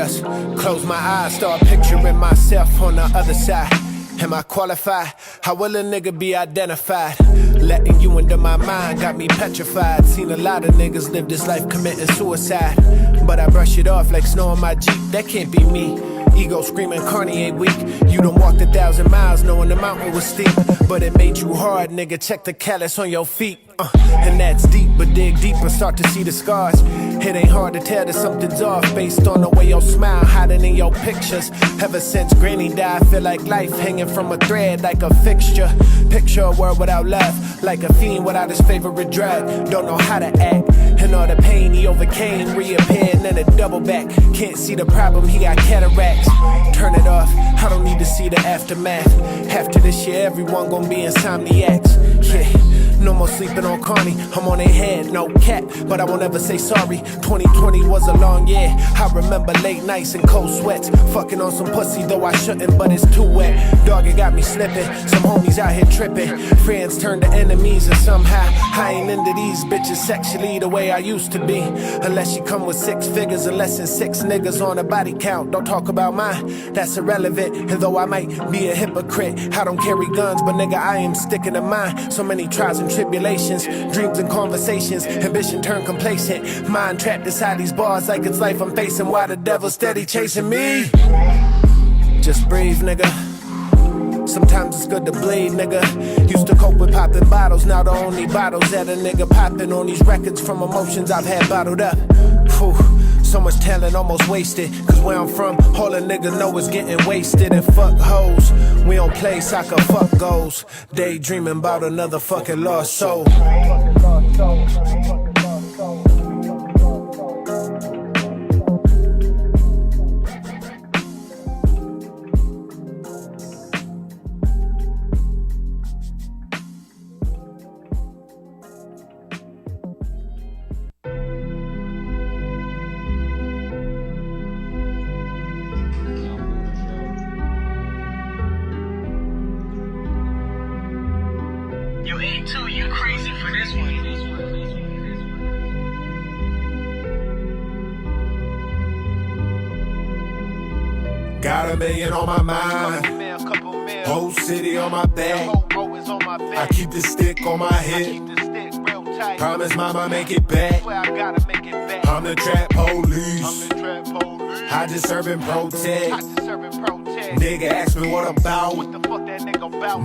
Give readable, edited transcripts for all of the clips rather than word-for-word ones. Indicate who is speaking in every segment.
Speaker 1: stars. Close my eyes, start picturing myself on the other side. Am I qualified? How will a nigga be identified? Letting you into my mind got me petrified. Seen a lot of niggas live this life committing suicide, but I brush it off like snow on my Jeep. That can't be me. Ego screaming Carney ain't weak. You done walked 1,000 miles knowing the mountain was steep, but it made you hard, nigga. Check the callus on your feet. And that's deep, but dig deeper, start to see the scars. It ain't hard to tell that something's off based on the way your smile hiding in your pictures. Ever since Granny died, I feel like life hanging from a thread like a fixture. Picture a world without love, like a fiend without his favorite drug. Don't know how to act, and all the pain he overcame reappeared and then a double back. Can't see the problem, he got cataracts. Turn it off, I don't need to see the aftermath. After this year, everyone gon' be insomniacs. Yeah. No more sleeping on Carney, I'm on their head, no cap, but I won't ever say sorry. 2020 was a long year, I remember late nights and cold sweats. Fucking on some pussy, though I shouldn't, but it's too wet. Dog, it got me slipping, some homies out here tripping. Friends turned to enemies, and somehow I ain't into these bitches sexually the way I used to be. Unless you come with 6 figures and less than 6 niggas on a body count. Don't talk about mine, that's irrelevant. And though I might be a hypocrite, I don't carry guns, but nigga, I am sticking to mine. So many trials and tribulations, dreams and conversations, ambition turned complacent, mind trapped inside these bars like it's life I'm facing while the devil steady chasing me. Just breathe, nigga. Sometimes it's good to bleed, nigga. Used to cope with popping bottles, now the only bottles that a nigga popping on these records from emotions I've had bottled up. Whew. So much talent almost wasted, cause where I'm from, all a nigga know is getting wasted. And fuck hoes, we don't play soccer, fuck goals. Daydreaming about another fucking lost soul.
Speaker 2: Yo, A2, you crazy for this one.
Speaker 1: Got $1 million on my mind, whole city on my back. I keep the stick on my hip, promise mama make it back. I'm the trap police, I just serving protect. Nigga ask me what I'm about.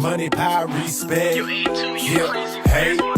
Speaker 1: Money, power, respect. Yeah, hey, look.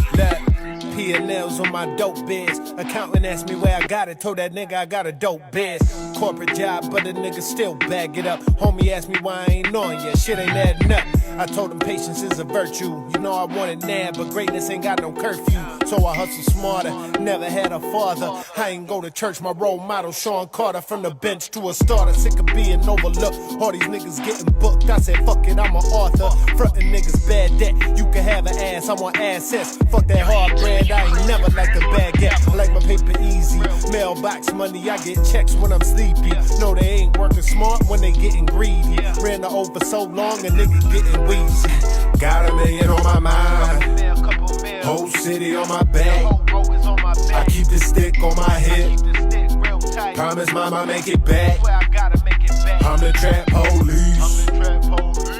Speaker 1: P&L's on my dope biz. Accountant asked me where I got it. Told that nigga I got a dope biz. Corporate job, but a nigga still bag it up. Homie asked me why I ain't on yet. Shit ain't adding up. I told him patience is a virtue. You know I want it now, but greatness ain't got no curfew. So I hustle smarter. Never had a father. I ain't go to church. My role model, Sean Carter, from the bench to a starter. Sick of being overlooked. All these niggas getting booked. I said, fuck it, I'm an author. Frontin' niggas bad debt. You can have an ass, I want assets. Fuck that hard bread. I ain't never like a baguette. I like my paper easy. Mailbox money, I get checks when I'm sleepy. No, they ain't working smart when they getting greedy. Ran the over so long, a nigga getting wheezy. Got $1 million on my mind, whole city on my back. I keep the stick on my hip, promise mama make it back. I'm the trap police,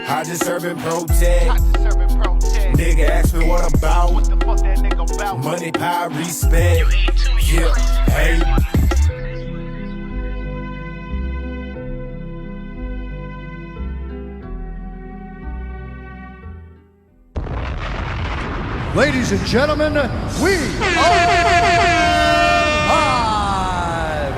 Speaker 1: I just serving protect. Nigga ask me what I'm about. Money, power, respect. Yeah, hey.
Speaker 3: Ladies and gentlemen, we are live.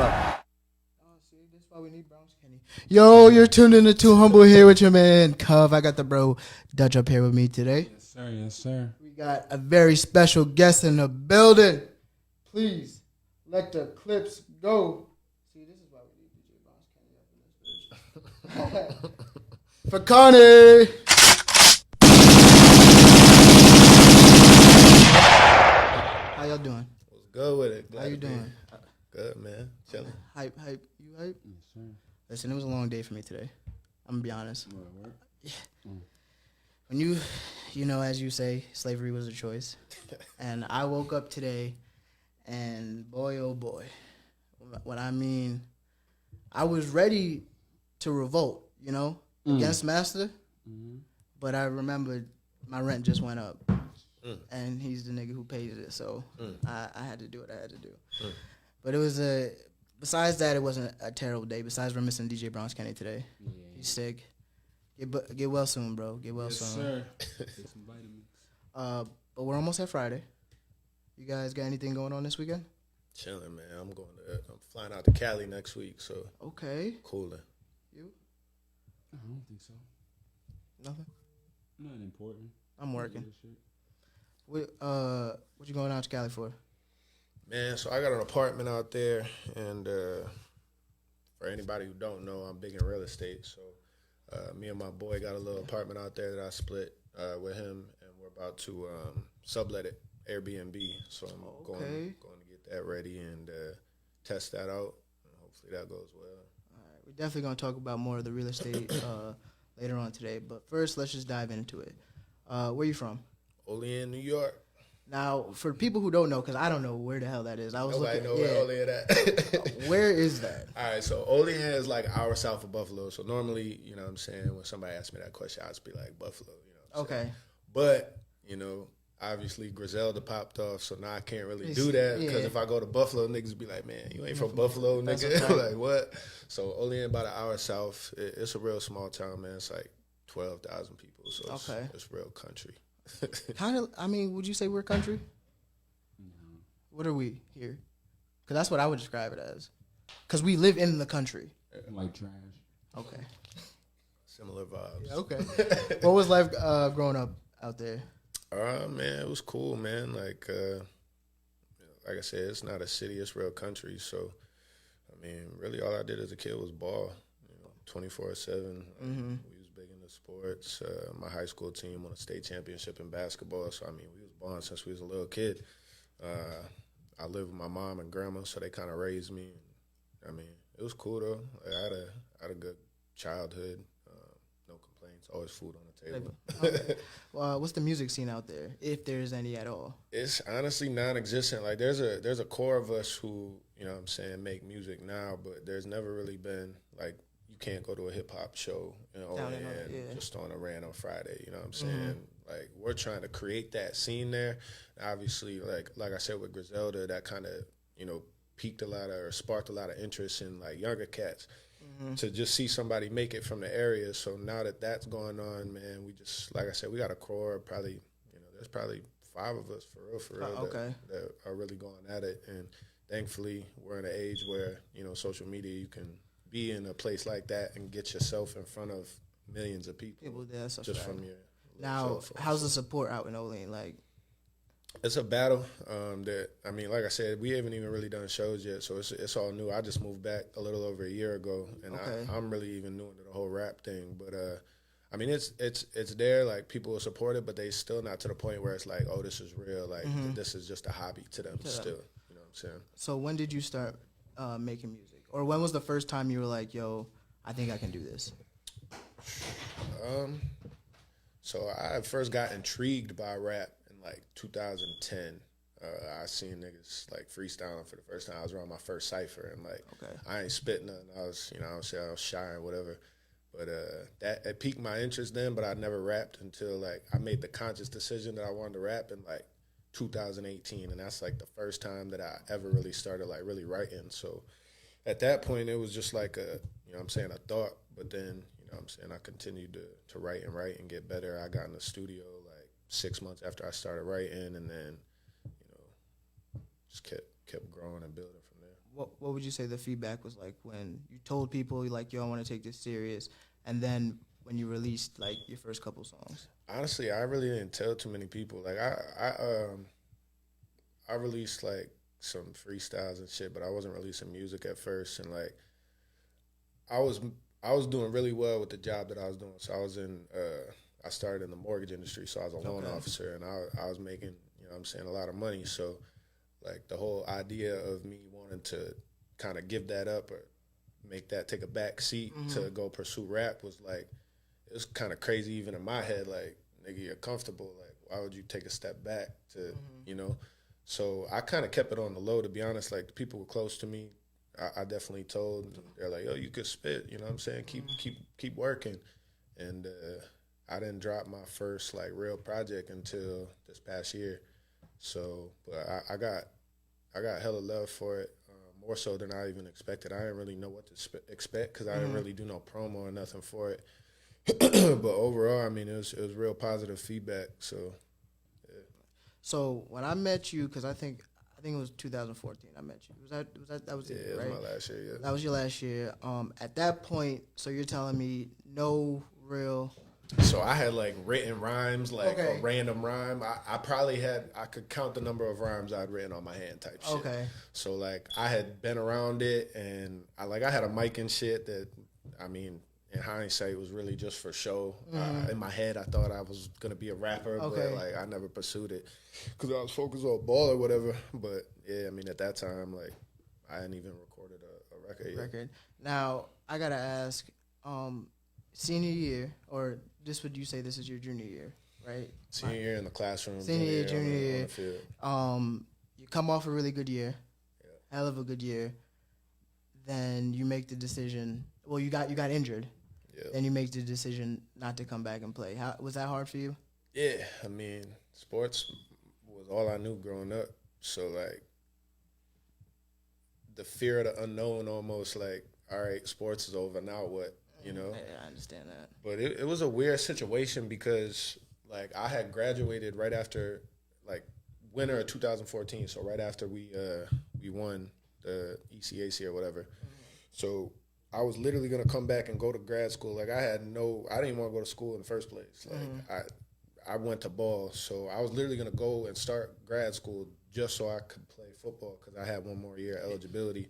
Speaker 3: Oh, see, that's why we need Browns Kenny. Yo, you're tuned in to 2Humble here with your man Cov. I got the bro Dutch up here with me today.
Speaker 4: Yes, sir. Yes, sir.
Speaker 3: We got a very special guest in the building. Please let the clips go. See, this is why we need DJ Browns Kenny up in this bitch. For Carney. How y'all doing?
Speaker 5: What's good with it?
Speaker 3: How you doing?
Speaker 5: Good, man. Chilling.
Speaker 3: Hype. You hype? Yes, sir. Listen, it was a long day for me today. I'm gonna be honest. Yeah. When you know, as you say, slavery was a choice. And I woke up today, and boy, oh boy, when I mean I was ready to revolt, against Master. But I remembered my rent just went up. And he's the nigga who pays it. So I had to do what I had to do. But it was besides that, it wasn't a terrible day. Besides, we're missing DJ Carney today. Yeah. He's sick. Get well soon, bro. Get well soon. Sir. Take some vitamins. But we're almost at Friday. You guys got anything going on this weekend?
Speaker 5: Chilling, man. I'm flying out to Cali next week, so
Speaker 3: okay.
Speaker 5: Cooling.
Speaker 3: You?
Speaker 4: I don't think so.
Speaker 3: Nothing.
Speaker 4: Nothing important.
Speaker 3: I'm working. What you going out to Cali for?
Speaker 5: Man, so I got an apartment out there, and for anybody who don't know, I'm big in real estate. So me and my boy got a little apartment out there that I split with him, and we're about to sublet it Airbnb. So I'm going to get that ready and test that out. And hopefully that goes well.
Speaker 3: All right, we're definitely going to talk about more of the real estate later on today. But first, let's just dive into it. Where you from?
Speaker 5: Olean, New York.
Speaker 3: Now, for people who don't know, because I don't know where the hell that is.
Speaker 5: Nobody know where Olean at.
Speaker 3: Where is that?
Speaker 5: All right, so Olean is like an hour south of Buffalo. So normally, you know what I'm saying, when somebody asks me that question, I'd just be like, Buffalo, you know what I'm saying? But, obviously Griselda popped off, so now I can't really do that because if I go to Buffalo, niggas be like, man, you ain't from Buffalo, nigga. Like, what? So Olean about an hour south. It's a real small town, man. It's like 12,000 people, so it's real country.
Speaker 3: Kind of, would you say we're country? No. What are we here? Because that's what I would describe it as. Because we live in the country.
Speaker 4: Like trash.
Speaker 3: Okay.
Speaker 5: Similar vibes.
Speaker 3: Yeah, okay. What was life growing up out there?
Speaker 5: Man, it was cool, man. Like I said, it's not a city, it's real country. So, really all I did as a kid was ball, 24/7. We was big into sports. My high school team won a state championship in basketball. So, we was balling since we was a little kid. I lived with my mom and grandma, so they kind of raised me. It was cool, though. Like, I had a good childhood. No complaints. Always food on the table.
Speaker 3: Okay. Well, what's the music scene out there, if there's any at all?
Speaker 5: It's honestly non-existent. Like, there's a core of us who, make music now, but there's never really been, like, you can't go to a hip-hop show just on a random Friday, you know what I'm saying? Like, we're trying to create that scene there. Obviously, like I said with Griselda, that kind of, sparked a lot of interest in, like, younger cats. To just see somebody make it from the area. So now that that's going on, man, we just, like I said, we got a core, probably, there's probably 5 of us for real, that are really going at it. And thankfully, we're in an age where, social media, you can be in a place like that and get yourself in front of millions of people just from your
Speaker 3: Now, how's the support out in Olean? Like,
Speaker 5: it's a battle. Like I said, we haven't even really done shows yet, so it's all new. I just moved back a little over a year ago, and I'm really even new into the whole rap thing. But it's there. Like, people will support it, but they still not to the point where it's like, oh, this is real. Like, this is just a hobby to them still. You know what I'm saying?
Speaker 3: So when did you start making music, or when was the first time you were like, yo, I think I can do this?
Speaker 5: So I first got intrigued by rap. Like 2010, I seen niggas like freestyling for the first time. I was around my first cipher, and I ain't spit nothing. I was shy and whatever. But it piqued my interest then. But I never rapped until like I made the conscious decision that I wanted to rap in like 2018, and that's like the first time that I ever really started like really writing. So at that point, it was just like a thought. But then I continued to write and get better. I got in the studio 6 months after I started writing, and then, just kept growing and building from there.
Speaker 3: What would you say the feedback was like when you told people, like, yo, I want to take this serious, and then when you released, like, your first couple songs?
Speaker 5: Honestly, I really didn't tell too many people. Like, I released, like, some freestyles and shit, but I wasn't releasing music at first, and, like, I was doing really well with the job that I was doing. So I started in the mortgage industry, so I was a loan officer, and I was making, a lot of money. So, like, the whole idea of me wanting to kind of give that up or make that take a back seat to go pursue rap was, like, it was kind of crazy even in my head. Like, nigga, you're comfortable. Like, why would you take a step back to, So I kind of kept it on the low, to be honest. Like, the people who were close to me, I definitely told them, they're like, yo, you could spit, you know what I'm saying? Keep working. And I didn't drop my first like real project until this past year. So, but I got hella love for it, more so than I even expected. I didn't really know what to expect because I didn't really do no promo or nothing for it. But overall, I mean, it was real positive feedback. So, yeah.
Speaker 3: So when I met you, because I think it was 2014. I met you. That was it, right?
Speaker 5: It was my last year. Yeah,
Speaker 3: that was your last year. At that point, so you're telling me no real.
Speaker 5: So I had like written rhymes, like a random rhyme. I probably I could count the number of rhymes I'd written on my hand type shit.
Speaker 3: Okay.
Speaker 5: So like I had been around it, and I had a mic and shit that, I mean, in hindsight was really just for show. In my head, I thought I was gonna be a rapper, but like I never pursued it because I was focused on ball or whatever. But yeah, I mean at that time, like I hadn't even recorded a record yet.
Speaker 3: Now I gotta ask, senior year, or this would you say this is your junior year, right?
Speaker 5: Senior year in the classroom.
Speaker 3: Senior year, junior
Speaker 5: on
Speaker 3: year.
Speaker 5: the field.
Speaker 3: You come off a really good year, hell of a good year. Then you make the decision. Well, you got injured.
Speaker 5: Yeah.
Speaker 3: Then you make the decision not to come back and play. How was that hard for you?
Speaker 5: Yeah, I mean, sports was all I knew growing up. So like, the fear of the unknown, almost like, all right, sports is over, now what? You know?
Speaker 3: Yeah, I understand that.
Speaker 5: But it was a weird situation because, like, I had graduated right after, like, winter of 2014. So right after we won the ECAC or whatever. So I was literally gonna come back and go to grad school. Like I didn't even want to go to school in the first place. Like I went to ball, so I was literally gonna go and start grad school just so I could play football because I had one more year eligibility.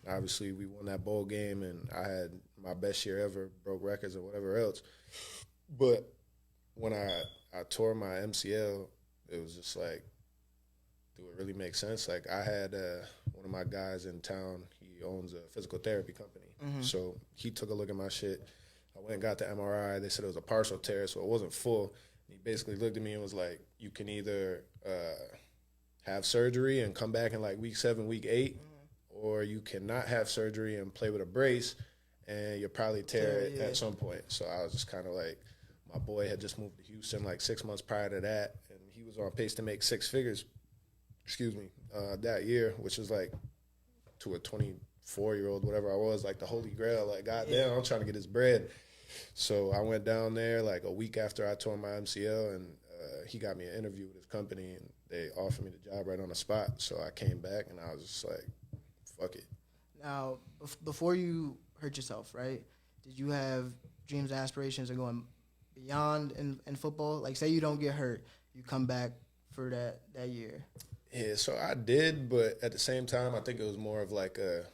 Speaker 5: Obviously, we won that bowl game, and I had my best year ever, broke records or whatever else. But when I tore my MCL, it was just like, do it really make sense? Like I had one of my guys in town. He owns a physical therapy company. So he took a look at my shit. I went and got the MRI. They said it was a partial tear, so it wasn't full. He basically looked at me and was like, you can either have surgery and come back in like week 7, week 8, or you cannot have surgery and play with a brace, and you'll probably tear it at some point. So I was just kind of like, my boy had just moved to Houston like 6 months prior to that, and he was on pace to make 6 figures, that year, which was like, to a 24-year-old, whatever I was, like the holy grail. Like, goddamn, I'm trying to get his bread. So I went down there like a week after I tore my MCL, and he got me an interview with his company, and they offered me the job right on the spot. So I came back, and I was just like, fuck it.
Speaker 3: Now, before you hurt yourself, right, did you have dreams and aspirations of going beyond in football? Like, say you don't get hurt, you come back for that year.
Speaker 5: Yeah, so I did, but at the same time, I think it was more of like it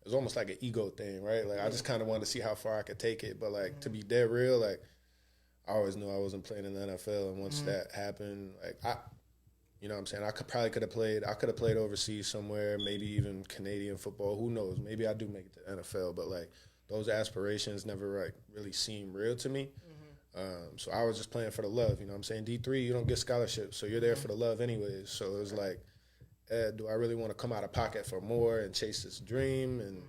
Speaker 5: was almost like an ego thing, right? Like, I just kind of wanted to see how far I could take it. But, like, to be dead real, like, I always knew I wasn't playing in the NFL. And once that happened, like, you know what I'm saying? I could have played overseas somewhere, maybe even Canadian football. Who knows? Maybe I do make it to the NFL. But, like, those aspirations never, like, really seemed real to me. So I was just playing for the love, you know what I'm saying? D3, you don't get scholarships, so you're there for the love anyways. So it was like, do I really want to come out of pocket for more and chase this dream and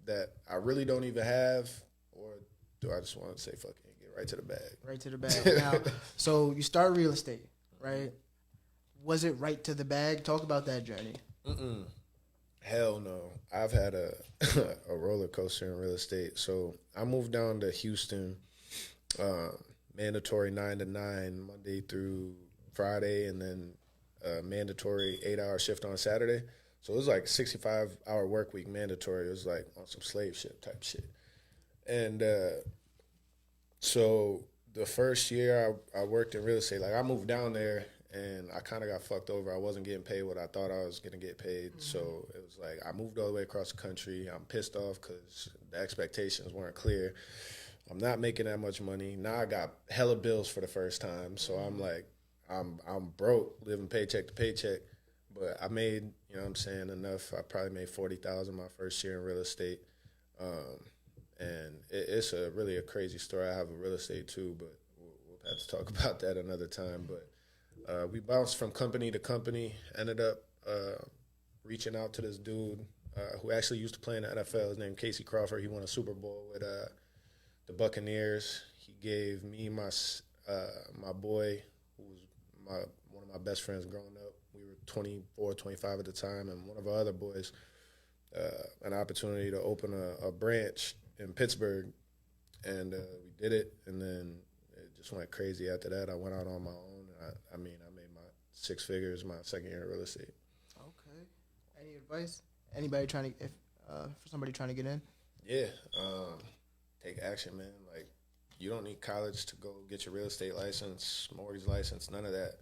Speaker 5: that I really don't even have? Or do I just want to say, fuck it, and get right to the bag?
Speaker 3: Right to the bag. Now, so you start real estate, right? Was it right to the bag? Talk about that journey.
Speaker 5: Hell no. I've had a roller coaster in real estate. So I moved down to Houston, mandatory 9 to 9 Monday through Friday, and then mandatory 8-hour shift on Saturday. So it was like 65-hour work week mandatory. It was like on some slave ship type shit. And so the first year I worked in real estate, like I moved down there and I kind of got fucked over. I wasn't getting paid what I thought I was going to get paid. So it was like I moved all the way across the country. I'm pissed off because the expectations weren't clear. I'm not making that much money. Now I got hella bills for the first time. So I'm like, I'm broke, living paycheck to paycheck. But I made, you know what I'm saying, enough. I probably made $40,000 my first year in real estate. And it's really a crazy story. I have a real estate too, but we'll have to talk about that another time. But we bounced from company to company, ended up reaching out to this dude who actually used to play in the NFL. His name Casey Crawford. He won a Super Bowl with the Buccaneers. He gave me my boy, who was one of my best friends growing up. We were 24, 25 at the time, and one of our other boys, an opportunity to open a branch in Pittsburgh, and we did it, and then it just went crazy after that. I went out on my own. I made my 6 figures my second year in real estate.
Speaker 3: Okay. Any advice? Anybody trying to, for somebody trying to get in?
Speaker 5: Yeah. Take action, man. Like, you don't need college to go get your real estate license, mortgage license, none of that.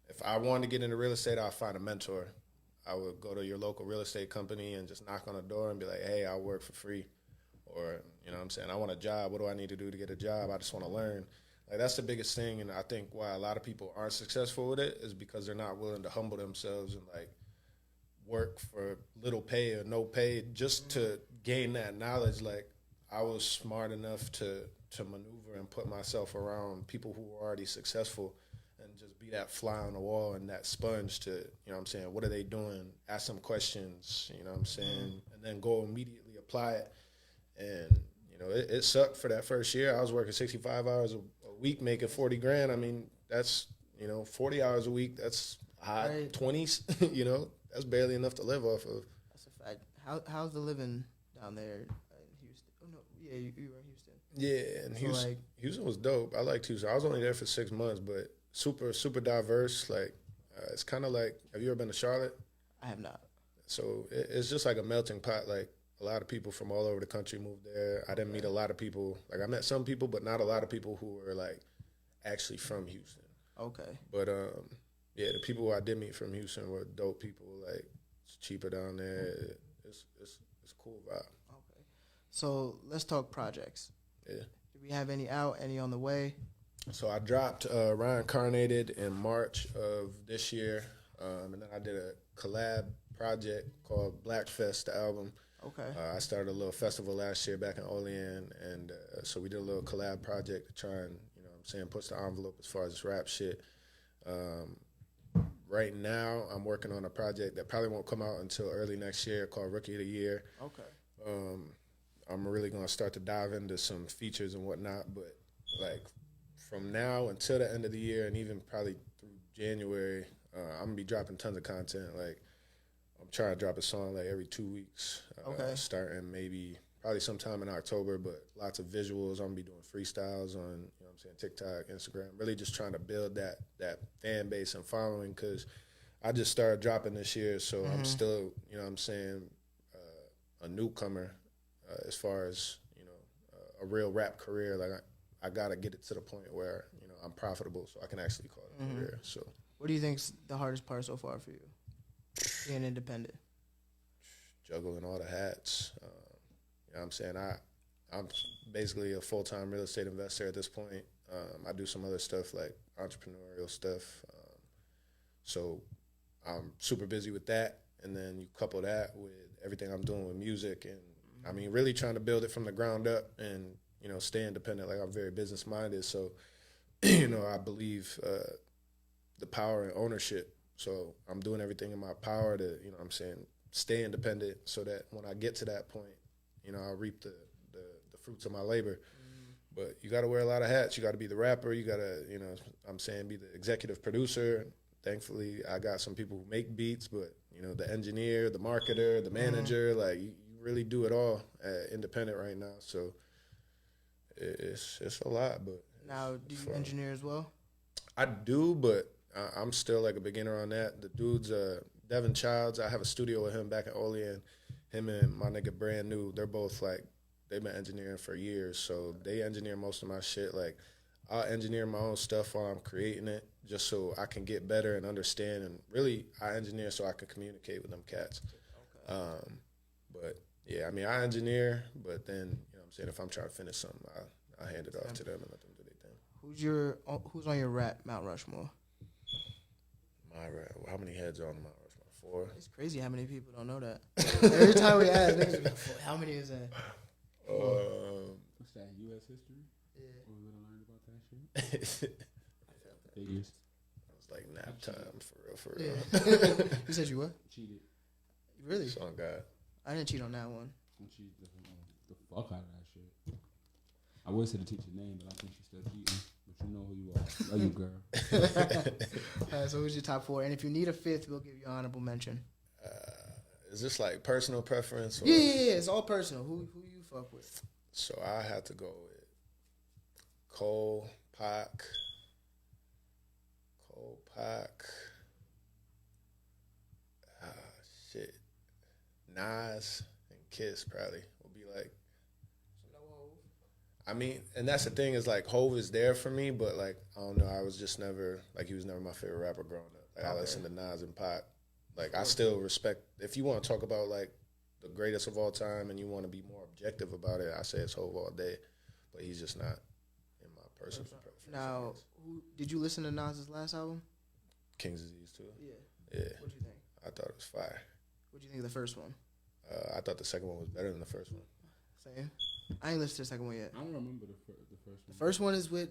Speaker 5: If I wanted to get into real estate, I'd find a mentor. I would go to your local real estate company and just knock on the door and be like, hey, I'll work for free. Or, you know what I'm saying, I want a job. What do I need to do to get a job? I just want to learn. Like, that's the biggest thing, and I think why a lot of people aren't successful with it is because they're not willing to humble themselves and, like, work for little pay or no pay just to gain that knowledge. Like, I was smart enough to maneuver and put myself around people who were already successful and just be that fly on the wall and that sponge to, you know what I'm saying, what are they doing? Ask them questions, you know what I'm saying, and then go immediately apply it. And, you know, it sucked for that first year. I was working 65 hours a week, making 40 grand. I mean, that's, you know, 40 hours a week, that's high 20s, you know, that's barely enough to live off of.
Speaker 3: That's a fact. How's the living down there in Houston? Oh, no, yeah, you were in Houston.
Speaker 5: Yeah, and
Speaker 3: So,
Speaker 5: Houston was dope. I liked Houston. I was only there for 6 months, but super, super diverse. Like, it's kind of like, have you ever been to Charlotte?
Speaker 3: I have not.
Speaker 5: So it's just like a melting pot. Like, a lot of people from all over the country moved there. I didn't meet a lot of people. Like, I met some people, but not a lot of people who were, like, actually from Houston.
Speaker 3: Okay.
Speaker 5: But, yeah, the people who I did meet from Houston were dope people. Like, it's cheaper down there. It's a cool vibe.
Speaker 3: Okay. So let's talk projects.
Speaker 5: Yeah.
Speaker 3: Do we have any out, any on the way?
Speaker 5: So I dropped Reincarnated in March of this year. And then I did a collab project called Blackfest, the album.
Speaker 3: Okay.
Speaker 5: I started a little festival last year back in Olean, and so we did a little collab project to try and, you know what I'm saying, push the envelope as far as this rap shit. Right now, I'm working on a project that probably won't come out until early next year called Rookie of the Year.
Speaker 3: Okay.
Speaker 5: I'm really going to start to dive into some features and whatnot, but, like, from now until the end of the year and even probably through January, I'm going to be dropping tons of content. Like, I'm trying to drop a song, like, every 2 weeks.
Speaker 3: Okay.
Speaker 5: Starting probably sometime in October, but lots of visuals. I'm going to be doing freestyles on, you know what I'm saying, TikTok, Instagram. Really just trying to build that fan base and following, because I just started dropping this year, so I'm still, you know what I'm saying, a newcomer as far as, you know, a real rap career. Like, I got to get it to the point where, you know, I'm profitable so I can actually call it a career. So,
Speaker 3: what do you think's the hardest part so far for you? Being independent.
Speaker 5: Juggling all the hats. You know what I'm saying? I'm basically a full-time real estate investor at this point. I do some other stuff like entrepreneurial stuff. So I'm super busy with that. And then you couple that with everything I'm doing with music. And, I mean, really trying to build it from the ground up and, you know, stay independent. Like, I'm very business-minded. So, you know, I believe the power and ownership. So I'm doing everything in my power to, you know what I'm saying, stay independent so that when I get to that point, you know, I'll reap the fruits of my labor. But you got to wear a lot of hats. You got to be the rapper. You got to, you know, I'm saying, be the executive producer. Thankfully, I got some people who make beats, but, you know, the engineer, the marketer, the manager, like, you really do it all independent right now. So it's a lot. But
Speaker 3: Now, do you engineer as well?
Speaker 5: I do, but I'm still like a beginner on that. The dude's Devin Childs. I have a studio with him back in Olean. Him and my nigga Brand New, they're both like, they've been engineering for years. So they engineer most of my shit. Like, I'll engineer my own stuff while I'm creating it just so I can get better and understand. And really, I engineer so I can communicate with them cats. Okay. But, yeah, I mean, I engineer, but then, you know what I'm saying, if I'm trying to finish something, I hand it off to them and let them do their thing.
Speaker 3: Who's on your rap Mount Rushmore?
Speaker 5: My rap, how many heads are on Mount Rushmore? 4?
Speaker 3: It's crazy how many people don't know that. Every time we ask, niggas go, how many is that?
Speaker 4: What's that, U.S. history?
Speaker 3: Yeah.
Speaker 4: What we gonna learn about that shit? Figures.
Speaker 5: It was like nap time, for real.
Speaker 3: Yeah. You said you what?
Speaker 4: Cheated.
Speaker 3: Really?
Speaker 5: So on God.
Speaker 3: I didn't cheat on that one.
Speaker 4: Cheat the fuck out of that shit. I would say to teach your name, but I think she's still cheating. But you know who you are. Love you, girl.
Speaker 3: So who's your top 4? And if you need a 5th, we'll give you an honorable mention.
Speaker 5: Is this like personal preference? Or?
Speaker 3: Yeah. It's all personal. Who you fuck with?
Speaker 5: So I have to go with Cole, Pac. Shit. Nas and Kiss probably will be like. I mean, and that's the thing is like Hove is there for me, but like I don't know, I was just never like he was never my favorite rapper growing up. Like I listened to Nas and Pac. Like I still respect. If you want to talk about like the greatest of all time and you want to be more objective about it, I say it's Hove all day. But he's just not in my personal preference.
Speaker 3: Now, did you listen to Nas's last album?
Speaker 5: King's Disease too.
Speaker 3: Yeah. What'd you think?
Speaker 5: I thought it was fire.
Speaker 3: What'd you think of the first one?
Speaker 5: I thought the second one was better than the first one.
Speaker 3: Same. I ain't listened to the second one yet.
Speaker 4: I don't remember the first one.
Speaker 3: The first one is with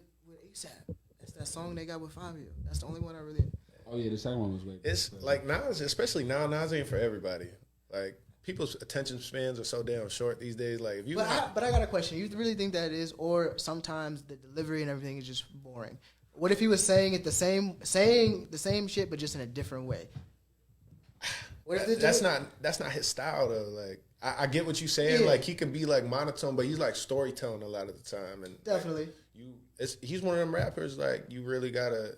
Speaker 3: ASAP. It's that song they got with Fabio. That's the only one I really.
Speaker 4: Oh yeah, the second one was way.
Speaker 5: It's like Nas, especially now. Nas ain't for everybody. Like people's attention spans are so damn short these days. Like if you,
Speaker 3: but I got a question. You really think that it is, or sometimes the delivery and everything is just boring? What if he was saying the same shit but just in a different way? What if
Speaker 5: that's not his style though. Like I get what you're saying.
Speaker 3: Yeah.
Speaker 5: Like he can be like monotone, but he's like storytelling a lot of the time. And
Speaker 3: Definitely.
Speaker 5: Like, he's one of them rappers. Like you really gotta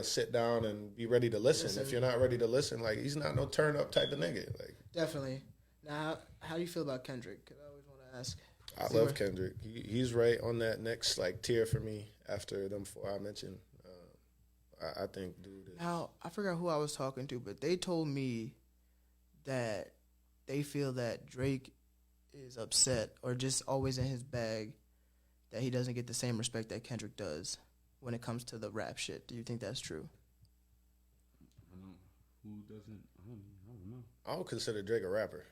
Speaker 5: sit down and be ready to listen. If you're not ready to listen, like he's not no turn up type of nigga. Like
Speaker 3: definitely. Now, how do you feel about Kendrick? Because I always want to ask.
Speaker 5: I love Kendrick. He's right on that next like tier for me after them 4 I mentioned. I think dude is.
Speaker 3: Now I forgot who I was talking to, but they told me that they feel that Drake is upset or just always in his bag that he doesn't get the same respect that Kendrick does when it comes to the rap shit. Do you think that's true?
Speaker 4: I don't. Who doesn't? I don't know.
Speaker 5: I would consider Drake a rapper.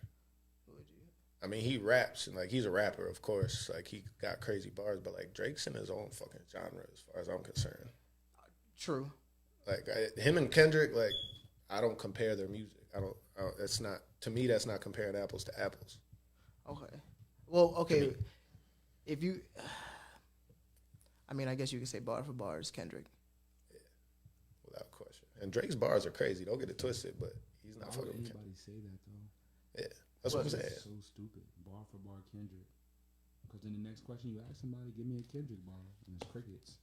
Speaker 3: Who would you?
Speaker 5: I mean, he raps and like he's a rapper, of course. Like he got crazy bars, but like Drake's in his own fucking genre as far as I'm concerned.
Speaker 3: True.
Speaker 5: Like him and Kendrick, like I don't compare their music. I don't. That's not to me. That's not comparing apples to apples.
Speaker 3: Okay. Well, okay. If you, I mean, I guess you could say bar for bar is Kendrick.
Speaker 5: Yeah, without question. And Drake's bars are crazy. Don't get it twisted, but he's not fucking with
Speaker 4: anybody
Speaker 5: Kendrick.
Speaker 4: say that though?
Speaker 5: Yeah, that's what I'm saying.
Speaker 4: So stupid. Bar for bar Kendrick. Because then the next question you ask somebody, give me a Kendrick bar, and it's crickets.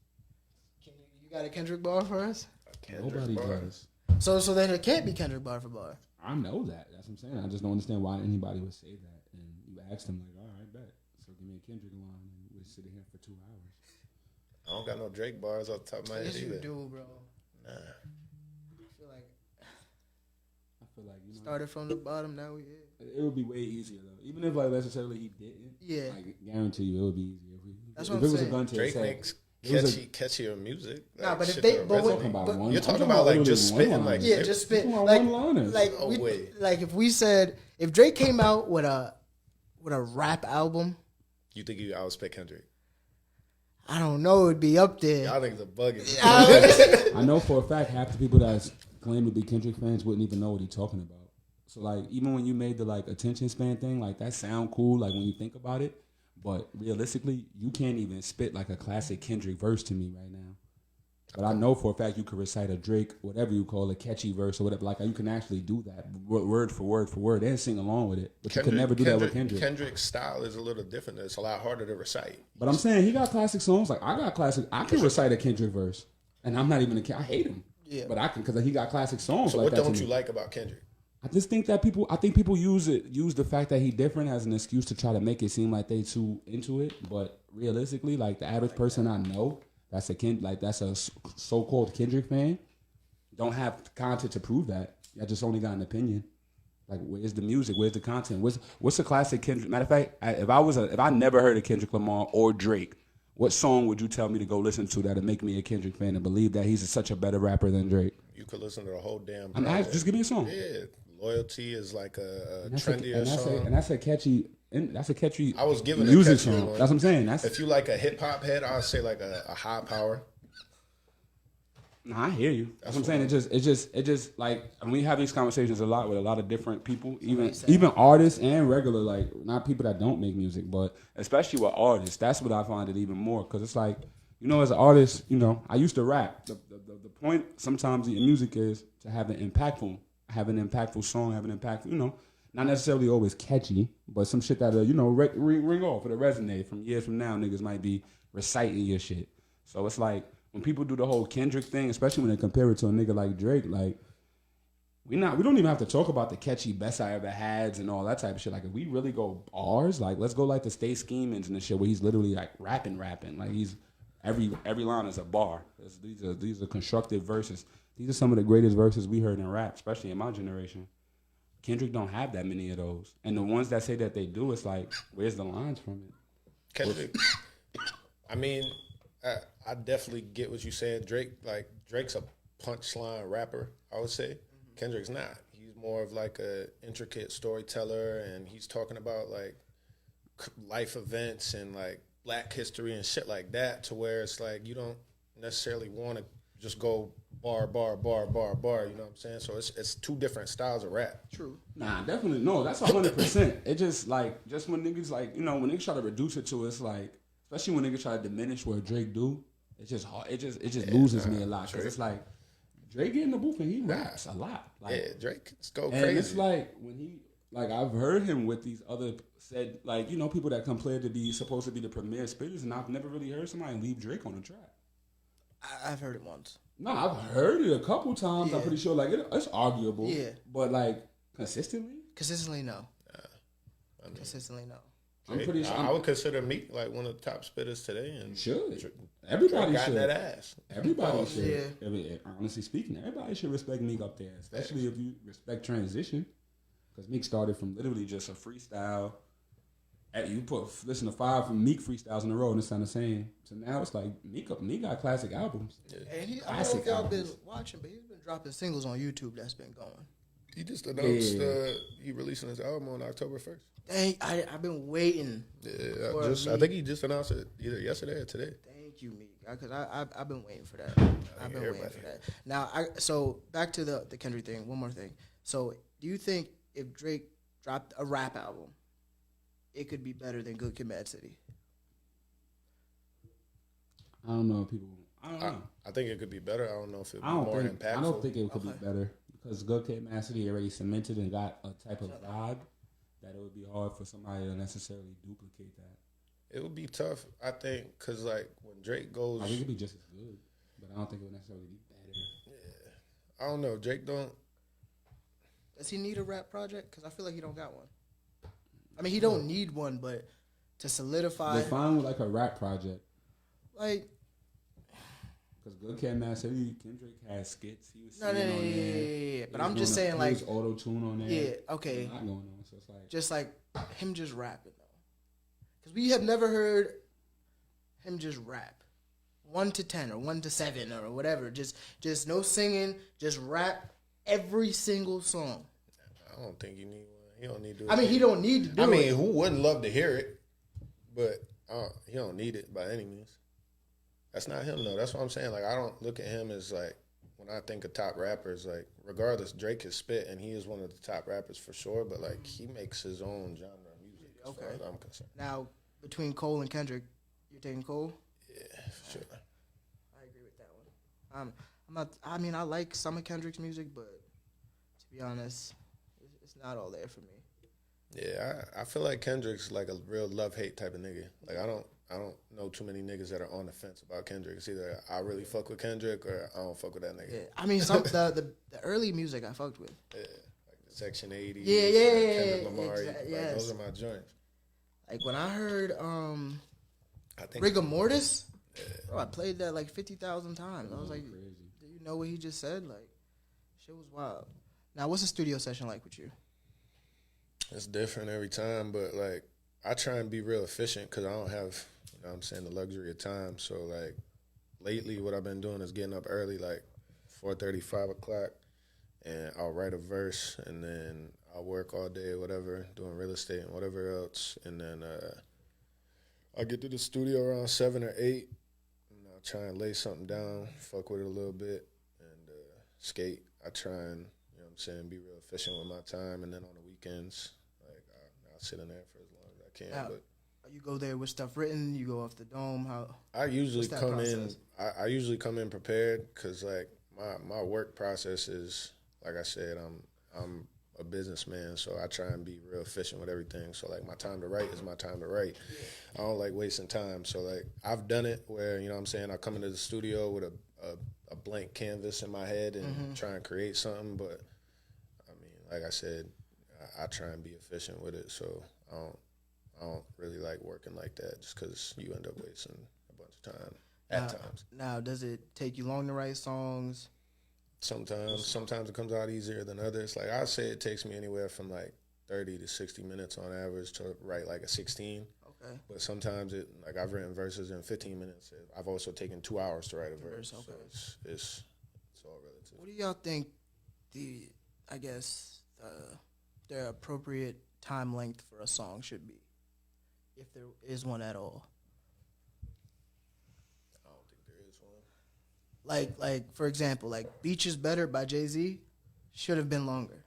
Speaker 3: You got a Kendrick bar for us?
Speaker 4: Nobody does.
Speaker 3: So then it can't be Kendrick bar for bar.
Speaker 4: I know that. That's what I'm saying. I just don't understand why anybody would say that. And you ask them like, all right, bet. So give me a Kendrick line, and we're sitting here for 2 hours.
Speaker 5: I don't got no Drake bars off the top of my head
Speaker 3: Yes,
Speaker 5: either.
Speaker 3: you do, bro.
Speaker 5: Nah.
Speaker 4: I feel like you know.
Speaker 3: Started from the bottom, now we here.
Speaker 4: It would be way easier though. Even if like necessarily he didn't.
Speaker 3: Yeah.
Speaker 4: I guarantee you it would be easier
Speaker 3: That's
Speaker 4: if
Speaker 3: what
Speaker 4: it
Speaker 3: I'm
Speaker 4: was
Speaker 3: saying.
Speaker 4: a gun to
Speaker 5: Drake
Speaker 4: his head.
Speaker 5: makes catchier music.
Speaker 3: Nah, but if
Speaker 5: shit
Speaker 3: they-
Speaker 5: that
Speaker 3: but
Speaker 5: resonate.
Speaker 3: when-
Speaker 4: About
Speaker 3: but-
Speaker 4: one,
Speaker 5: You're talking about like just spitting like
Speaker 3: Yeah, just spit.
Speaker 4: Come on,
Speaker 3: Like,
Speaker 4: one-liners.
Speaker 5: Way.
Speaker 3: if we said, if Drake came out with a rap album,
Speaker 5: You think you outspit Kendrick?
Speaker 3: I don't know, it'd be up there.
Speaker 5: Y'all niggas are bugging.
Speaker 4: I know for a fact half the people that claim to be Kendrick fans wouldn't even know what he's talking about. So like even when you made the like attention span thing, like that sound cool, like when you think about it, but realistically, you can't even spit like a classic Kendrick verse to me right now. But I know for a fact you could recite a Drake, whatever you call it, catchy verse or whatever. Like you can actually do that word for word and sing along with it. But you could never do that with Kendrick.
Speaker 5: Kendrick's style is a little different. It's a lot harder to recite.
Speaker 4: But I'm saying he got classic songs. Like I got classic. I can recite a Kendrick verse, and I'm not even I hate him.
Speaker 3: Yeah.
Speaker 4: But I can because he got classic songs.
Speaker 5: So
Speaker 4: like
Speaker 5: what
Speaker 4: that
Speaker 5: don't
Speaker 4: to
Speaker 5: you
Speaker 4: me.
Speaker 5: like about Kendrick?
Speaker 4: I just think that people use the fact that he's different as an excuse to try to make it seem like they too into it. But realistically, like the average person I know that's a so-called Kendrick fan don't have content to prove that. I just only got an opinion. Like where's the music? Where's the content? What's the classic Kendrick? Matter of fact, if I never heard of Kendrick Lamar or Drake, what song would you tell me to go listen to that'll make me a Kendrick fan and believe that he's such a better rapper than Drake?
Speaker 5: You could listen to the whole damn.
Speaker 4: Just give me a song.
Speaker 5: Yeah, Loyalty is like a
Speaker 4: And
Speaker 5: trendier song.
Speaker 4: That's a catchy. I
Speaker 5: was given a
Speaker 4: music
Speaker 5: catchier
Speaker 4: song.
Speaker 5: one.
Speaker 4: That's what I'm saying.
Speaker 5: If you like a hip hop head, I'll say like a high power.
Speaker 4: Nah, I hear you. That's what I'm saying. It just like we have these conversations a lot with a lot of different people, even artists and regular, like not people that don't make music, but especially with artists. That's what I find it even more because it's like, as an artist, I used to rap. The point sometimes in music is to have an impactful song, have an impact, not necessarily always catchy, but some shit that'll, ring off, it'll resonate from years from now. Niggas might be reciting your shit. So it's like, when people do the whole Kendrick thing, especially when they compare it to a nigga like Drake, like we don't even have to talk about the catchy best I ever had and all that type of shit. Like if we really go bars, like let's go like the Stay Schemings and the shit where he's literally like rapping. Like he's every line is a bar. These are constructive verses. These are some of the greatest verses we heard in rap, especially in my generation. Kendrick don't have that many of those, and the ones that say that they do, it's like where's the lines from it?
Speaker 5: Kendrick, I mean. I definitely get what you said. Drake's a punchline rapper, I would say. Mm-hmm. Kendrick's not. He's more of like a intricate storyteller, and he's talking about like life events and like Black history and shit like that. To where it's like you don't necessarily want to just go bar. You know what I'm saying? So it's two different styles of rap.
Speaker 3: True.
Speaker 4: Nah, definitely no. That's 100%. It just when niggas like when niggas try to reduce it to it's like. Especially when niggas try to diminish what Drake do, it's just hard. It just loses me a lot because it's like Drake get in the booth and he raps a lot. Like,
Speaker 5: Drake go
Speaker 4: and
Speaker 5: crazy.
Speaker 4: It's like when he I've heard him with these other said people that compare to be supposed to be the premier spitters, and I've never really heard somebody leave Drake on the track.
Speaker 3: I've heard it once.
Speaker 4: No, I've heard it a couple times.
Speaker 3: Yeah.
Speaker 4: I'm pretty sure it's arguable.
Speaker 3: Yeah,
Speaker 4: but like consistently.
Speaker 3: Consistently, no. Consistently, no.
Speaker 4: I'm pretty sure.
Speaker 5: I would consider Meek like one of the top spitters today, and
Speaker 4: should everybody
Speaker 5: got
Speaker 4: should
Speaker 5: that ass.
Speaker 4: Everybody should.
Speaker 3: Yeah.
Speaker 4: I mean, honestly speaking, everybody should respect Meek up there, especially if you respect transition, because Meek started from literally just a freestyle. You listen to 5 from Meek freestyles in a row, and it's not the same. So now it's like Meek got classic albums.
Speaker 3: Yeah. And I don't know if y'all been watching, but he's been dropping singles on YouTube that's been going.
Speaker 5: He just announced he releasing his album on October 1st.
Speaker 3: Dang, I've been waiting.
Speaker 5: Yeah, I think he just announced it either yesterday or today.
Speaker 3: Thank you, Meek, because I've been waiting for that. I've been waiting for that. Now, so back to the Kendrick thing. One more thing. So, do you think if Drake dropped a rap album, it could be better than Good Kid, Mad City?
Speaker 4: I don't know if people. I don't know.
Speaker 5: I think it could be better. I don't know if it would be more impactful.
Speaker 4: I don't think it could be better because Good Kid, Mad City already cemented and got a type of vibe that it would be hard for somebody to necessarily duplicate that.
Speaker 5: It would be tough, I think, because like when Drake goes,
Speaker 4: I think it'd be just as good, but I don't think it would necessarily be better.
Speaker 5: Yeah, I don't know. Drake don't.
Speaker 3: Does he need a rap project? Because I feel like he don't got one. I mean, he don't need one, but to solidify.
Speaker 4: Define with like a rap project.
Speaker 3: Like.
Speaker 4: Because Good Kid, Mad City, Kendrick had skits. He was
Speaker 3: Yeah. But I'm just saying, like,
Speaker 4: auto tune on there.
Speaker 3: Yeah, okay.
Speaker 4: Not going on, so it's like
Speaker 3: just like him just rapping though, because we have never heard him just rap 1 to 10 or 1 to 7 or whatever. Just no singing, just rap every single song.
Speaker 5: I don't think you need one. He don't need to.
Speaker 3: I mean, he don't need to do it.
Speaker 5: I mean, who wouldn't love to hear it? But he don't need it by any means. That's not him, though. That's what I'm saying. Like, I don't look at him as, like, when I think of top rappers, like, regardless, Drake is spit, and he is one of the top rappers for sure, but, like, he makes his own genre of music as far as I'm concerned.
Speaker 3: Now, between Cole and Kendrick, you're taking Cole?
Speaker 5: Yeah, for sure.
Speaker 3: I agree with that one. I'm not. I mean, I like some of Kendrick's music, but to be honest, it's not all there for me.
Speaker 5: Yeah, I feel like Kendrick's, like, a real love-hate type of nigga. Like, I don't know too many niggas that are on the fence about Kendrick. It's either I really fuck with Kendrick or I don't fuck with that nigga.
Speaker 3: Yeah, I mean, the early music I fucked with.
Speaker 5: Yeah, like the Section 80.
Speaker 3: Yeah.
Speaker 5: Kendrick Lamar.
Speaker 3: Exactly,
Speaker 5: Like,
Speaker 3: yes.
Speaker 5: those are my joints.
Speaker 3: Like when I heard
Speaker 5: I think
Speaker 3: Rigor Mortis, bro, I played that like 50,000 times. I was like,
Speaker 4: crazy.
Speaker 3: do you know what he just said? Like, shit was wild. Now, what's a studio session like with you?
Speaker 5: it's different every time, but like I try and be real efficient because I don't have, you know what I'm saying, the luxury of time. So like lately what I've been doing is getting up early, like 4:30, 5 o'clock, and I'll write a verse and then I'll work all day or whatever, doing real estate and whatever else. And then I'll get to the studio around 7 or 8 and I'll try and lay something down, fuck with it a little bit. skate. I try and, you know what I'm saying, be real efficient with my time. And then on the weekends, like, I'll sit in there for as long as I can.
Speaker 3: Now,
Speaker 5: but
Speaker 3: you go there with stuff written. You go off the dome. How?
Speaker 5: I usually
Speaker 3: that
Speaker 5: come
Speaker 3: process?
Speaker 5: in. I usually come in prepared because, like, my work process is, like I said, I'm a businessman, so I try and be real efficient with everything. So, like, my time to write is my time to write. I don't like wasting time. So, like, I've done it where, you know what I'm saying, I come into the studio with a blank canvas in my head and try and create something. But, I mean, like I said, I try and be efficient with it. So, I don't really like working like that just because you end up wasting a bunch of time at times.
Speaker 3: Now, does it take you long to write songs?
Speaker 5: Sometimes it comes out easier than others. Like, I say it takes me anywhere from like 30 to 60 minutes on average to write like a 16.
Speaker 3: Okay.
Speaker 5: But sometimes I've written verses in 15 minutes. I've also taken 2 hours to write a verse.
Speaker 3: Okay.
Speaker 5: So it's all relative.
Speaker 3: What do y'all think the appropriate time length for a song should be, if there is one at all?
Speaker 5: I don't think there is one.
Speaker 3: Like for example, like "Beach Is Better" by Jay-Z should have been longer.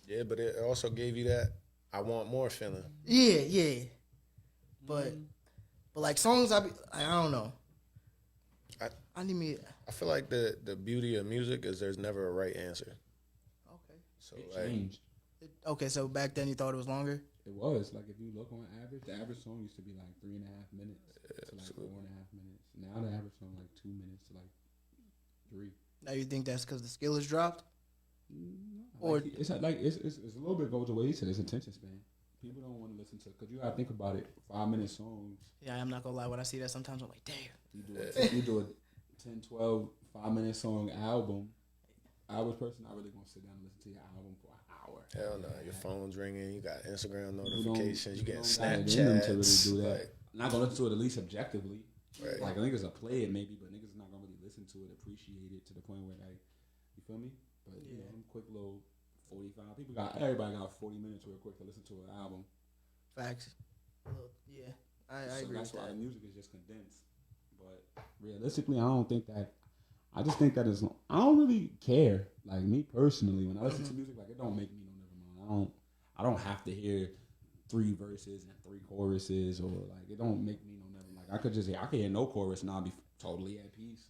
Speaker 5: Yeah, but it also gave you that I want more feeling.
Speaker 3: Yeah. But like songs, I don't know. I need me.
Speaker 5: I feel like the beauty of music is there's never a right answer.
Speaker 3: Okay.
Speaker 5: So
Speaker 4: It
Speaker 5: like,
Speaker 4: changed.
Speaker 3: Okay, so back then you thought it was longer.
Speaker 4: It was like, if you look on average, the average song used to be like 3.5 minutes to like
Speaker 5: absolutely.
Speaker 4: 4.5 minutes. Now the average song like 2 minutes to like 3.
Speaker 3: Now you think that's because the skill has dropped?
Speaker 4: Or it's a little bit goes away to this attention span. People don't want to listen to, because you gotta think about it. 5-minute songs.
Speaker 3: Yeah, I'm not gonna lie. When I see that, sometimes I'm like, damn.
Speaker 4: You do a 10, 12, 5-minute song album. Average person not really gonna sit down and listen to your album for an hour.
Speaker 5: Hell no, your phone's ringing. You got Instagram
Speaker 4: People
Speaker 5: notifications. You getting
Speaker 4: don't got it in them to really
Speaker 5: Snapchats.
Speaker 4: do that.
Speaker 5: Like,
Speaker 4: Not gonna listen to it at least objectively.
Speaker 5: Right.
Speaker 4: Like, niggas will play it maybe, but niggas not gonna really listen to it, appreciate it to the point where, like, you feel me? But you know, them quick little 45. Everybody got 40 minutes real quick to listen to an album.
Speaker 3: Facts. Yeah, I
Speaker 4: So
Speaker 3: agree
Speaker 4: that's
Speaker 3: with
Speaker 4: why
Speaker 3: that.
Speaker 4: the music is just condensed. But realistically, I don't think that. I just think that is. I don't really care. Like, me personally, when I listen to music, like, it don't make me no never mind. I don't have to hear 3 verses and 3 choruses, or like, it don't make me no never. Like, I could hear no chorus and I'll be totally at peace.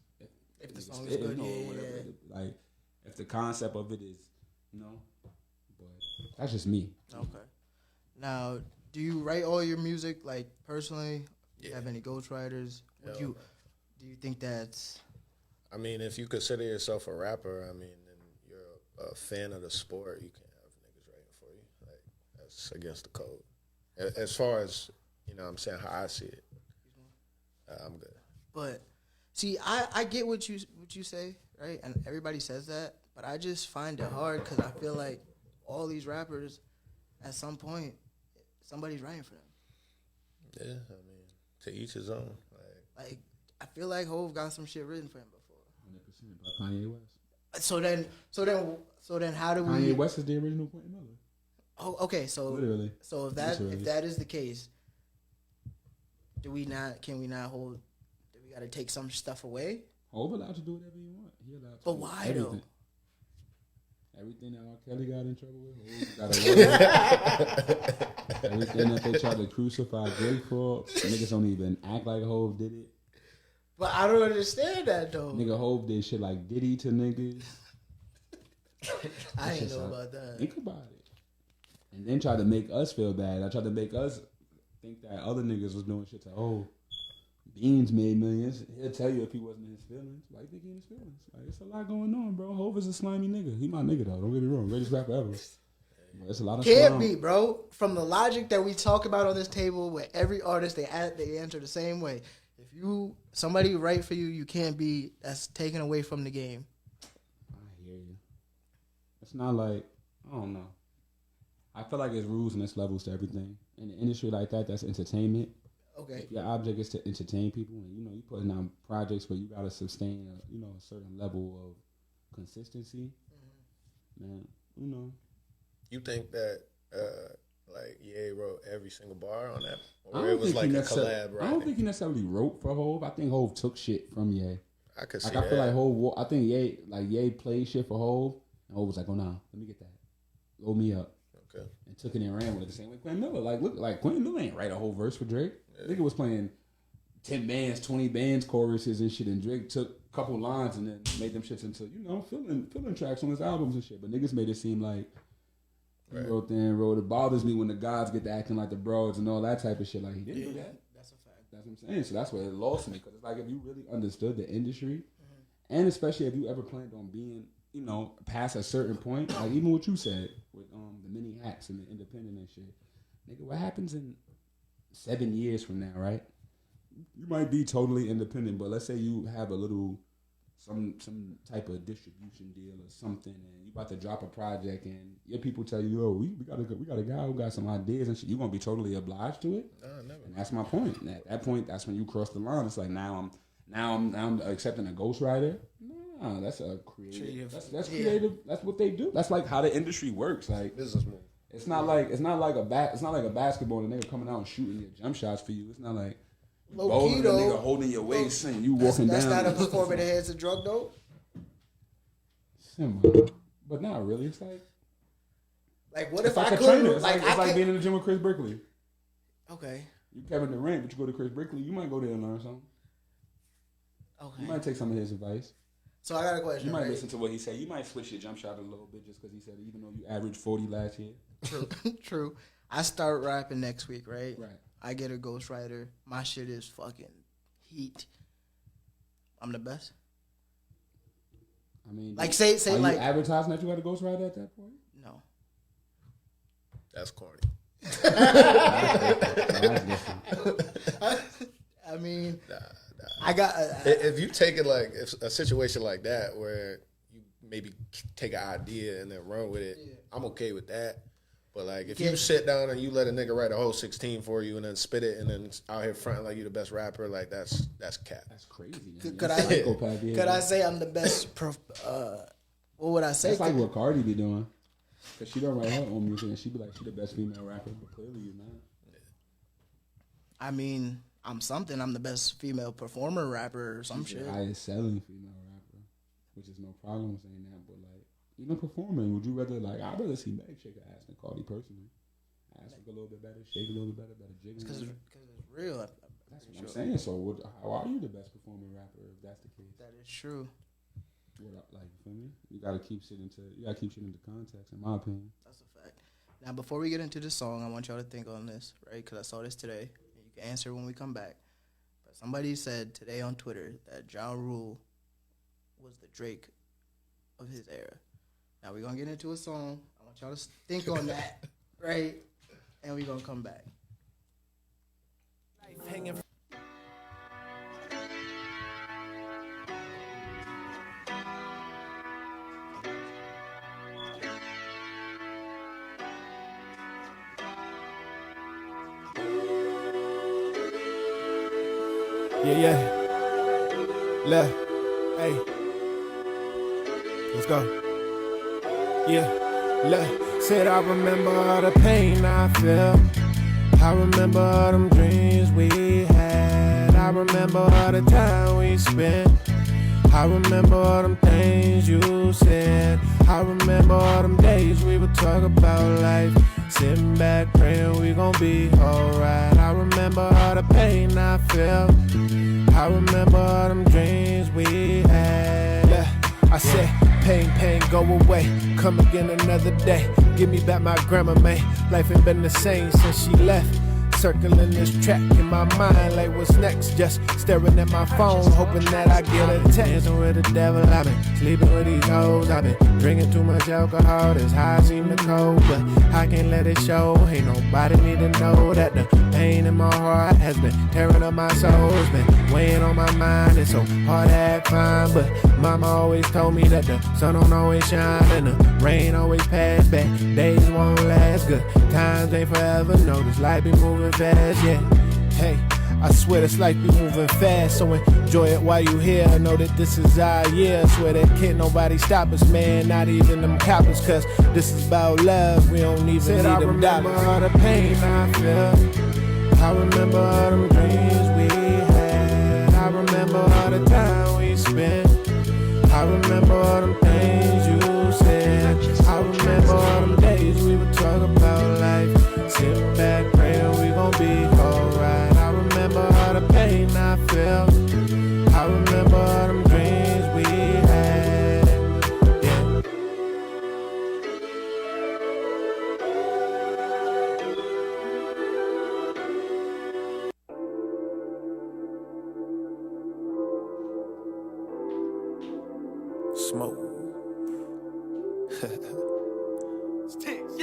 Speaker 3: If the song is good, yeah.
Speaker 4: Like, if the concept of it is, but that's just me.
Speaker 3: Okay. Now, do you write all your music, like, personally? Do you
Speaker 5: Yeah.
Speaker 3: have any ghostwriters? Do you think that's...
Speaker 5: I mean, if you consider yourself a rapper, I mean, and you're a fan of the sport, you can't have niggas writing for you. Like, that's against the code. As far as, you know what I'm saying, how I see it, I'm good.
Speaker 3: But, see, I get what you say, right? And everybody says that, but I just find it hard because I feel like all these rappers, at some point, somebody's writing for them.
Speaker 5: Yeah, I mean, to each his own.
Speaker 3: Like, I feel like Hov got some shit written for him before.
Speaker 4: 100%. By Kanye West.
Speaker 3: So then, how do we?
Speaker 4: Kanye West is the original Quentin Miller.
Speaker 3: Oh, okay. So
Speaker 4: Literally.
Speaker 3: So if that is the case, can we not hold? Do we got to take some stuff away?
Speaker 4: Hov allowed to do whatever you want. He allowed to.
Speaker 3: But
Speaker 4: do
Speaker 3: why
Speaker 4: everything.
Speaker 3: though?
Speaker 4: Everything that R. Kelly got in trouble with, Hov got away. Everything that they tried to crucify Drake for, niggas don't even act like Hov did it.
Speaker 3: But I don't understand that though.
Speaker 4: Nigga, Hov did shit like Diddy to niggas.
Speaker 3: I didn't know about that.
Speaker 4: Think about it. And then tried to make us feel bad. I tried to make us think that other niggas was doing shit to Hov. Beans made millions. He'll tell you if he wasn't in his feelings. Why you think he in his feelings? Like, it's a lot going on, bro. Hov is a slimy nigga. He my nigga, though. Don't get me wrong. Greatest rapper ever. But it's a lot of
Speaker 3: Can't
Speaker 4: slime.
Speaker 3: be, bro. From the logic that we talk about on this table, where every artist they answer the same way. If somebody write for you, you can't be. That's taken away from the game.
Speaker 4: I hear you. It's not like, I don't know. I feel like there's rules and there's levels to everything. In an industry like that, that's entertainment.
Speaker 3: Okay.
Speaker 4: If your object is to entertain people, and you putting on projects where you gotta sustain a certain level of consistency, man.
Speaker 5: You think that like Ye wrote every single bar on that,
Speaker 4: I
Speaker 5: or
Speaker 4: don't
Speaker 5: it was
Speaker 4: think
Speaker 5: like
Speaker 4: he
Speaker 5: a
Speaker 4: necessarily-
Speaker 5: collab?
Speaker 4: I don't think he necessarily wrote for Hov. I think Hov took shit from Ye.
Speaker 5: I could see
Speaker 4: like, I
Speaker 5: that.
Speaker 4: feel like Hov, I think Ye played shit for Hov, and Hov was like, oh no, let me get that. Load me up.
Speaker 5: Okay.
Speaker 4: And took it and ran with it the same way Quentin Miller. Like, look, like Quentin Miller ain't write a whole verse for Drake. Nigga was playing 10 bands, 20 bands, choruses and shit, and Drake took a couple lines and then made them shits into, filling tracks on his albums and shit. But niggas made it seem like he wrote it bothers me when the gods get to acting like the broads and all that type of shit. Like, he didn't do that.
Speaker 3: That's a fact.
Speaker 4: That's what I'm saying. So that's where it lost me. Because it's like, if you really understood the industry, and especially if you ever planned on being, past a certain point, like even what you said with the mini hats and the independent and shit. Nigga, what happens in 7 years from now, right? You might be totally independent, but let's say you have a little, some type of distribution deal or something, and you about to drop a project, and your people tell you, "Oh, we got a guy who got some ideas and shit." You gonna be totally obliged to it?
Speaker 5: Never.
Speaker 4: And that's my point. And at that point, that's when you cross the line. It's like now I'm accepting a ghostwriter. Nah, that's a creative. That's creative. That's what they do. That's like how the industry works. Like
Speaker 5: Business move.
Speaker 4: It's not like a basketball and a nigga coming out and shooting your jump shots for you. It's not like bowling a nigga holding your waist and you walking down.
Speaker 3: That's not a performer that has a drug though.
Speaker 4: Similar, but not really. It's like
Speaker 3: what if
Speaker 4: like
Speaker 3: I
Speaker 4: a
Speaker 3: could?
Speaker 4: trainer. It's like being in the gym with Chris Brickley.
Speaker 3: Okay.
Speaker 4: You Kevin Durant, but you go to Chris Brickley, you might go there and learn something.
Speaker 3: Okay.
Speaker 4: You might take some of his advice.
Speaker 3: So I got a question.
Speaker 4: You might listen to what he said. You might switch your jump shot a little bit just because he said it, even though you averaged 40 last year.
Speaker 3: True. I start rapping next week, right?
Speaker 4: Right.
Speaker 3: I get a ghostwriter. My shit is fucking heat. I'm the best.
Speaker 4: I mean,
Speaker 3: like say
Speaker 4: are
Speaker 3: like
Speaker 4: you advertising that you had a ghostwriter at that point?
Speaker 3: No.
Speaker 5: That's corny.
Speaker 3: I mean, I got.
Speaker 5: If you take it like a situation like that where you maybe take an idea and then run with it, I'm okay with that. But like if you sit down and you let a nigga write a whole 16 for you and then spit it and then out here fronting like you the best rapper, like that's cap.
Speaker 4: That's crazy.
Speaker 3: Could I say I'm the best? What would I say?
Speaker 4: That's like what Cardi be doing. Cause she don't write her own music and she be like she the best female rapper, but clearly you're not.
Speaker 3: I mean, I'm something. I'm the best female performer rapper or some shit.
Speaker 4: Highest selling female rapper, which is no problem saying that. But like even performing, would you rather I'd rather see Meg shake her ass than Cardi personally. Ass look a little bit better, shake a little bit better jiggle.
Speaker 3: Because it's real.
Speaker 4: That's what I'm saying. So how are you the best performing rapper if that's the case?
Speaker 3: That is true.
Speaker 4: You feel me? You gotta keep shit into context, in my opinion.
Speaker 3: That's a fact. Now, before we get into the song, I want y'all to think on this, right? Because I saw this today. You can answer when we come back. But somebody said today on Twitter that Ja Rule was the Drake of his era. Now we're gonna get into a song. I want y'all to think on that, right? And we're gonna come back.
Speaker 1: Yeah. Left. Hey. Let's go. Yeah. Left. Said I remember all the pain I felt. I remember all them dreams we had. I remember all the time we spent. I remember all them things you said. I remember all them days we would talk about life. Sitting back praying we gon' be alright. I remember all the pain I felt. I remember all them dreams we had. Yeah, I said, pain, go away. Come again another day. Give me back my grandma, man. Life ain't been the same since she left. Circling this track in my mind, like what's next? Just staring at my phone, hoping that I get a text. Dancing with the devil, I've been sleeping with these hoes. I've been drinking too much alcohol, that's how I seem to cope. But I can't let it show, ain't nobody need to know that the pain in my heart has been tearing up my soul. It's been weighing on my mind, it's so hard to act fine. But mama always told me that the sun don't always shine and the rain always pass back. Days won't last, good times ain't forever. No, this life be moving fast, yeah. Hey, I swear this life be moving fast, so enjoy it while you here. I know that this is our year. I swear that can't nobody stop us, man. Not even them coppers, cause this is about love. We don't even need them dollars. I remember all the pain I felt. I remember all them dreams we had. I remember all the time we spent. spent. I remember all them things you said. I remember all them days we would talk about life. Sit back, praying we gon' be alright. I remember all the pain I felt. I remember all them dreams we had. Yeah. Smoke.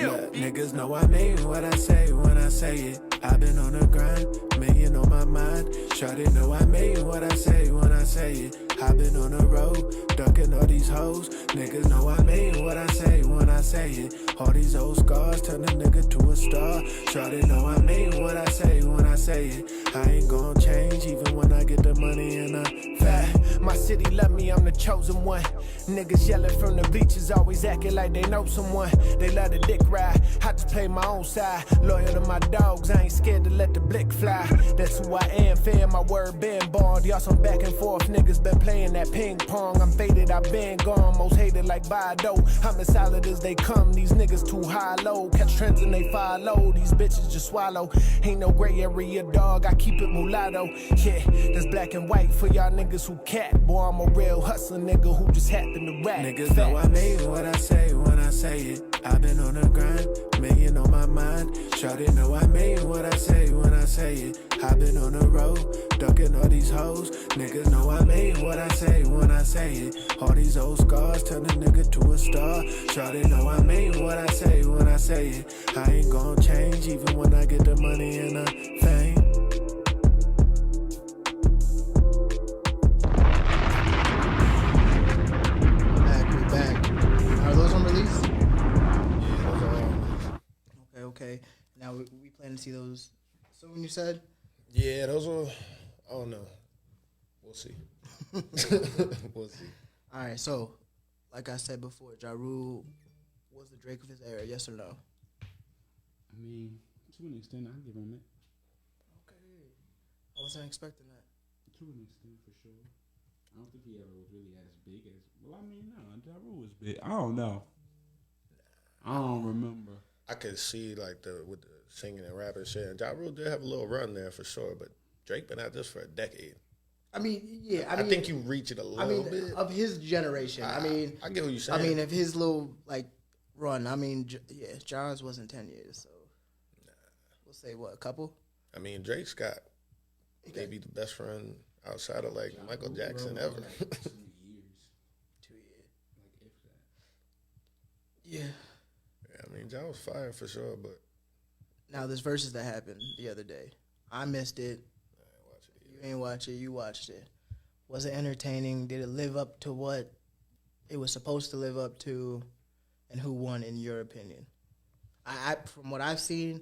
Speaker 1: Look, niggas know I mean what I say when I say it. I've been on the grind, million on my mind. Shawty know I mean what I say when I say it. I've been on the road, ducking all these hoes. Niggas know I mean what I say when I say it. All these old scars turn a nigga to a star. Shawty know I mean what I say when I say it. I ain't gon' change even when I get the money and I'm fat. My city love me, I'm the chosen one. Niggas yelling from the bleachers, always acting like they know someone. They love the dick ride, I just play my own side. Loyal to my dogs, I ain't scared to let the blick fly. That's who I am, fair, my word been bond. Y'all some back and forth, niggas been playing that ping pong. I'm faded, I been gone, most hated like Bado. I'm as solid as they come, these niggas too high low. Catch trends and they follow, these bitches just swallow. Ain't no gray area, dog, I keep it mulatto. Yeah, that's black and white for y'all niggas who cat. Boy, I'm a real hustler nigga who just happened to rap. Niggas know I mean what I say when I say it. I've been on the grind, million on my mind. Shawty know I mean what I say when I say it. I've been on the road, ducking all these hoes. Niggas know I mean what I say when I say it. All these old scars turn a nigga to a star. Shawty know I mean what I say when I say it. I ain't gon' change even when I get the money and the fame.
Speaker 3: Okay. Now we plan to see those soon, you said?
Speaker 5: Yeah, those are, I don't know. We'll see. We'll see.
Speaker 3: All right, so, like I said before, Ja Rule was the Drake of his era, yes or no?
Speaker 4: I mean, to an extent, I give him it.
Speaker 3: Okay. I wasn't expecting that.
Speaker 4: To an extent, for sure. I don't think he ever was really as big as, well, I mean, no, Ja Rule was big. I don't know. I don't remember.
Speaker 5: I could see like with the singing and rapping shit. And Ja Rule did have a little run there for sure, but Drake been at this for a decade.
Speaker 3: I mean, yeah.
Speaker 5: I think you reach it a little bit
Speaker 3: of his generation. I
Speaker 5: get what you're saying.
Speaker 3: I mean, if his little like run. I mean, yeah, Ja's wasn't 10 years, so we'll say what, a couple.
Speaker 5: I mean, Drake's got maybe the best friend outside of like Michael Jackson ever.
Speaker 4: Like 2 years.
Speaker 3: 2 years.
Speaker 4: Like if that.
Speaker 3: Yeah.
Speaker 5: I mean, Ja was fire for sure, but
Speaker 3: now this versus that happened the other day, I missed it.
Speaker 5: I ain't watch it either.
Speaker 3: You ain't watch it. You watched it. Was it entertaining? Did it live up to what it was supposed to live up to? And who won, in your opinion? I from what I've seen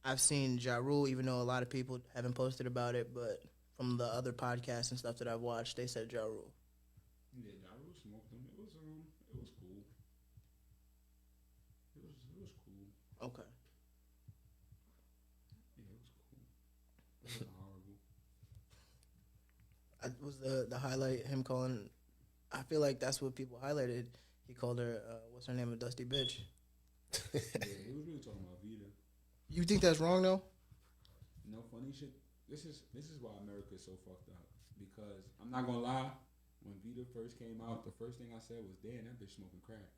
Speaker 3: Ja Rule, even though a lot of people haven't posted about it, but from the other podcasts and stuff that I've watched, they said Ja Rule.
Speaker 4: Yeah, Ja Rule smoked him. It was cool. It was cool.
Speaker 3: Okay.
Speaker 4: Yeah, it was cool. It wasn't horrible.
Speaker 3: Was the highlight him calling? I feel like that's what people highlighted. He called her, what's her name, a dusty bitch.
Speaker 4: Yeah, he was really talking about Vita.
Speaker 3: You think that's wrong though?
Speaker 4: No funny shit. This is why America is so fucked up. Because I'm not gonna lie, when Vita first came out, the first thing I said was, "Damn, that bitch smoking crack."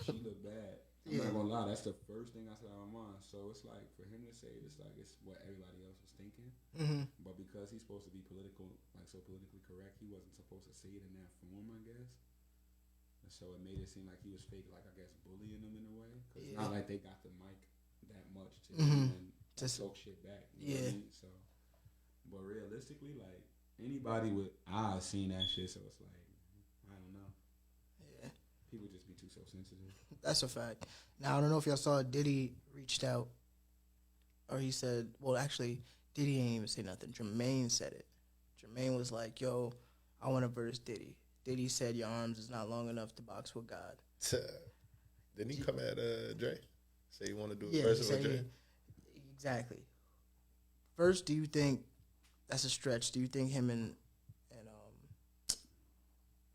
Speaker 4: She looked bad. I'm not gonna lie, that's the first thing I said out of my mind. So it's like, for him to say it, it's like it's what everybody else was thinking.
Speaker 3: Mm-hmm.
Speaker 4: But because he's supposed to be political, like so politically correct, he wasn't supposed to say it in that form, I guess. And so it made it seem like he was fake, like I guess bullying them in a way. Because it's not like they got the mic that much to even soak shit back. You know what I mean? So, but realistically, like anybody with eyes seen that shit, so it's like, I don't know.
Speaker 3: Yeah.
Speaker 4: People just be too so sensitive.
Speaker 3: That's a fact. Now, I don't know if y'all saw Diddy reached out, or he said, well, actually, Diddy ain't even say nothing. Jermaine said it. Jermaine was like, yo, I want to verse Diddy. Diddy said, your arms is not long enough to box with God.
Speaker 5: Didn't he come at Dre? Say you want to do a verse with Dre?
Speaker 3: Exactly. First, do you think that's a stretch? Do you think him and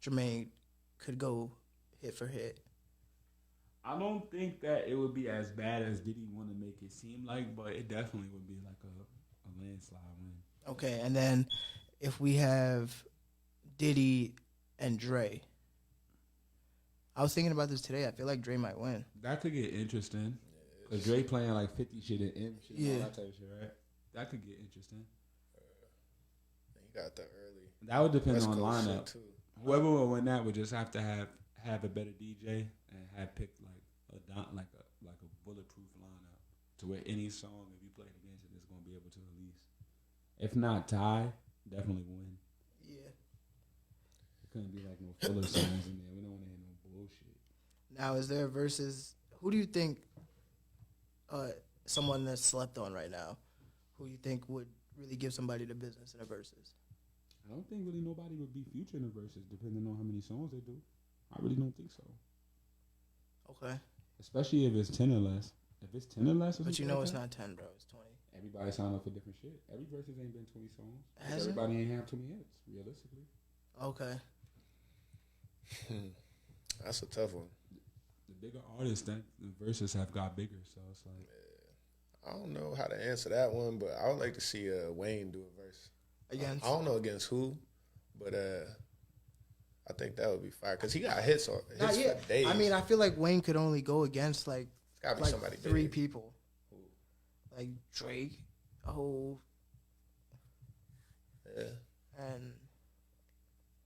Speaker 3: Jermaine could go hit for hit?
Speaker 4: I don't think that it would be as bad as Diddy want to make it seem like, but it definitely would be like a landslide win.
Speaker 3: Okay, and then if we have Diddy and Dre, I was thinking about this today. I feel like Dre might win.
Speaker 4: That could get interesting. Cause Dre playing like 50 shit and M shit, and all
Speaker 3: Yeah.
Speaker 4: that type of shit, right? That could get interesting.
Speaker 5: You got the early
Speaker 4: That would depend
Speaker 5: West
Speaker 4: on
Speaker 5: Coast
Speaker 4: lineup.
Speaker 5: shit, too.
Speaker 4: Whoever would win that would just have to have a better DJ and have picked like a bulletproof lineup to where any song if you play it against it is gonna be able to release. If not tie, definitely win.
Speaker 3: Yeah.
Speaker 4: It couldn't be like no filler songs in there. We don't want to hear no bullshit.
Speaker 3: Now, is there versus? Who do you think? Someone that's slept on right now, who you think would really give somebody the business in a versus?
Speaker 4: I don't think really nobody would be Future in the verses, depending on how many songs they do. I really don't think so.
Speaker 3: Okay,
Speaker 4: Especially if it's 10 or less. If it's 10 or less, or
Speaker 3: but you
Speaker 4: something
Speaker 3: know
Speaker 4: like
Speaker 3: it's
Speaker 4: that,
Speaker 3: not 10, bro. It's 20.
Speaker 4: everybody signed up for different shit. Every verses ain't been 20 songs.
Speaker 3: Has it?
Speaker 4: Everybody ain't have 20 hits, realistically.
Speaker 3: Okay.
Speaker 5: That's a tough one.
Speaker 4: The bigger artists, that the verses have got bigger, so it's like
Speaker 5: I don't know how to answer that one, but I would like to see Wayne do a verse.
Speaker 3: Against?
Speaker 5: I don't know against who, but I think that would be fire because he got hits for days.
Speaker 3: I mean, I feel like Wayne could only go against like
Speaker 5: gotta be somebody
Speaker 3: three
Speaker 5: big.
Speaker 3: people, like Drake, Hov,
Speaker 5: Yeah.
Speaker 3: and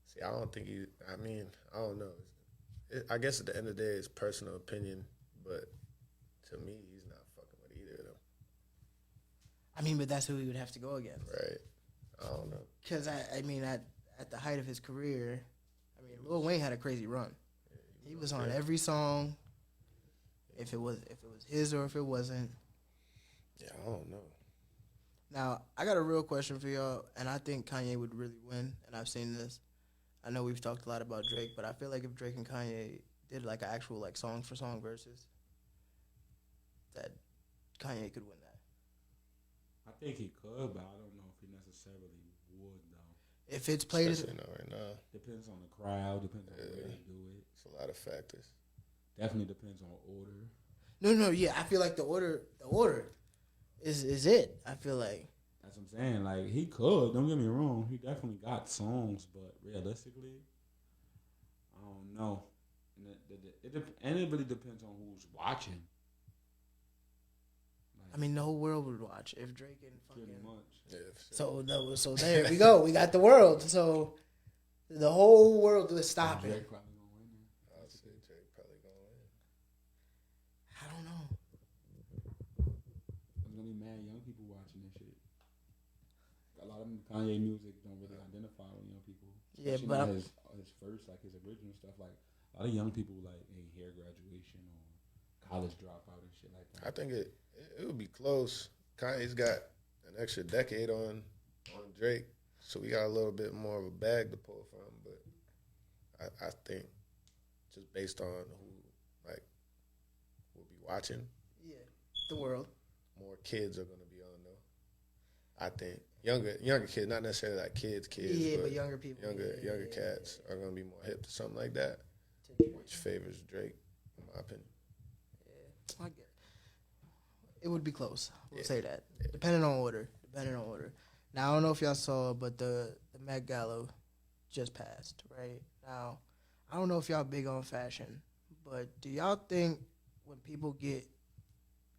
Speaker 5: See, I don't think he. I mean, I don't know. I guess at the end of the day, it's personal opinion, but to me, he's not fucking with either of them.
Speaker 3: I mean, but that's who he would have to go against.
Speaker 5: Right? I don't know.
Speaker 3: Because I mean, at the height of his career, I mean, Lil Wayne had a crazy run. He was on every song. If it was his or if it wasn't.
Speaker 5: Yeah, I don't know.
Speaker 3: Now, I got a real question for y'all, and I think Kanye would really win, and I've seen this. I know we've talked a lot about Drake, but I feel like if Drake and Kanye did like an actual like song for song versus, that Kanye could win that.
Speaker 4: I think he could, but I don't know if he necessarily would though.
Speaker 3: If it's played,
Speaker 5: Especially not right now.
Speaker 4: Depends on the crowd, depends on the way they do it.
Speaker 5: It's a lot of factors.
Speaker 4: Definitely depends on order.
Speaker 3: no, yeah, I feel like the order is it. I feel like.
Speaker 4: That's what I'm saying. Like, he could. Don't get me wrong. He definitely got songs, but realistically, I don't know. And it really depends on who's watching. Like,
Speaker 3: I mean, the whole world would watch if Drake and
Speaker 4: pretty
Speaker 3: fucking.
Speaker 4: much.
Speaker 3: So there we go. We got the world. So the whole world was stopping.
Speaker 4: Drake probably gonna win there.
Speaker 5: I'll say Drake probably gonna win.
Speaker 3: I don't know.
Speaker 4: There's gonna be mad young people watching this shit. A lot of Kanye music don't really identify with young people.
Speaker 3: Yeah,
Speaker 4: Especially
Speaker 3: but
Speaker 4: not his first, like his original stuff. Like a lot of young people like ain't hair graduation or college dropout and shit like that.
Speaker 5: I think it would be close. Kanye's got an extra decade on Drake, so we got a little bit more of a bag to pull from. But I think just based on who like will be watching,
Speaker 3: Yeah, the world.
Speaker 5: more kids are gonna be on though. I think younger kids, not necessarily like kids,
Speaker 3: Yeah, but younger people.
Speaker 5: younger cats are gonna be more hip to something like that, which favors Drake, in my opinion.
Speaker 3: I get it. It would be close. We'll say that. Depending on order. Now I don't know if y'all saw, but the Met Gala just passed, right? Now, I don't know if y'all big on fashion, but do y'all think when people get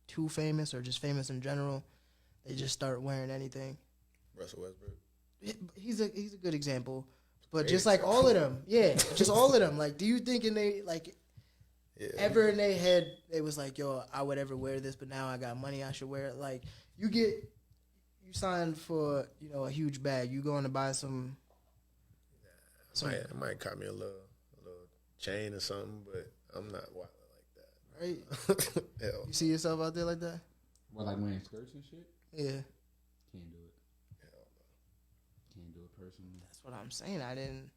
Speaker 3: too famous or just famous in general, they just start wearing anything?
Speaker 5: Russell Westbrook.
Speaker 3: He's a good example. But just like all of them. Yeah, just all of them. Like, do you think ever in their head, they was like, yo, I would ever wear this, but now I got money, I should wear it. Like, you signed for, a huge bag. You going to buy some.
Speaker 5: It might cut me a little chain or something, but I'm not wild like that.
Speaker 3: Right?
Speaker 5: Hell,
Speaker 3: You see yourself out there like that?
Speaker 4: What, like wearing skirts and shit?
Speaker 3: Yeah.
Speaker 4: Can't do it.
Speaker 5: hell no.
Speaker 4: Can't do it personally.
Speaker 3: That's what I'm saying. I didn't.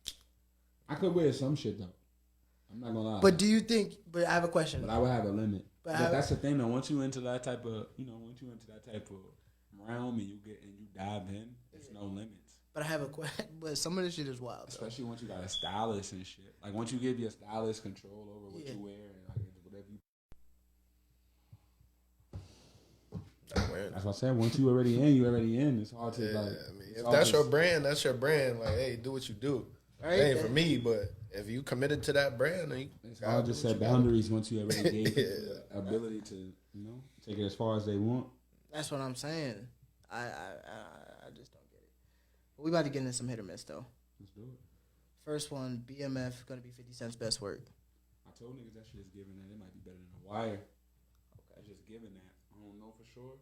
Speaker 4: I could wear some shit though. I'm not gonna lie.
Speaker 3: But do you think, but I have a question.
Speaker 4: But I would have a limit.
Speaker 3: But
Speaker 4: But that's the thing though. Once you into that type of, realm and you dive in, it's no limits.
Speaker 3: But I have a question. But some of this shit is wild.
Speaker 4: Especially once you got a stylist and shit. Like once you give your stylist control over what you wear and like whatever you. That's what I said. Once you already in, you already in. It's hard to like.
Speaker 5: I mean, if that's your brand, that's your brand. Like, hey, do what you do. Right? It ain't for me, but if you committed to that brand, then
Speaker 4: it's hard to set boundaries once you already gave the ability to, take it as far as they want.
Speaker 3: That's what I'm saying. I just don't get it. But we about to get into some hit or miss though.
Speaker 4: Let's do it.
Speaker 3: First one, BMF gonna be 50 Cent's best work.
Speaker 4: I told niggas that shit is given that it might be better than The Wire. Okay, I just given that. I don't know for sure.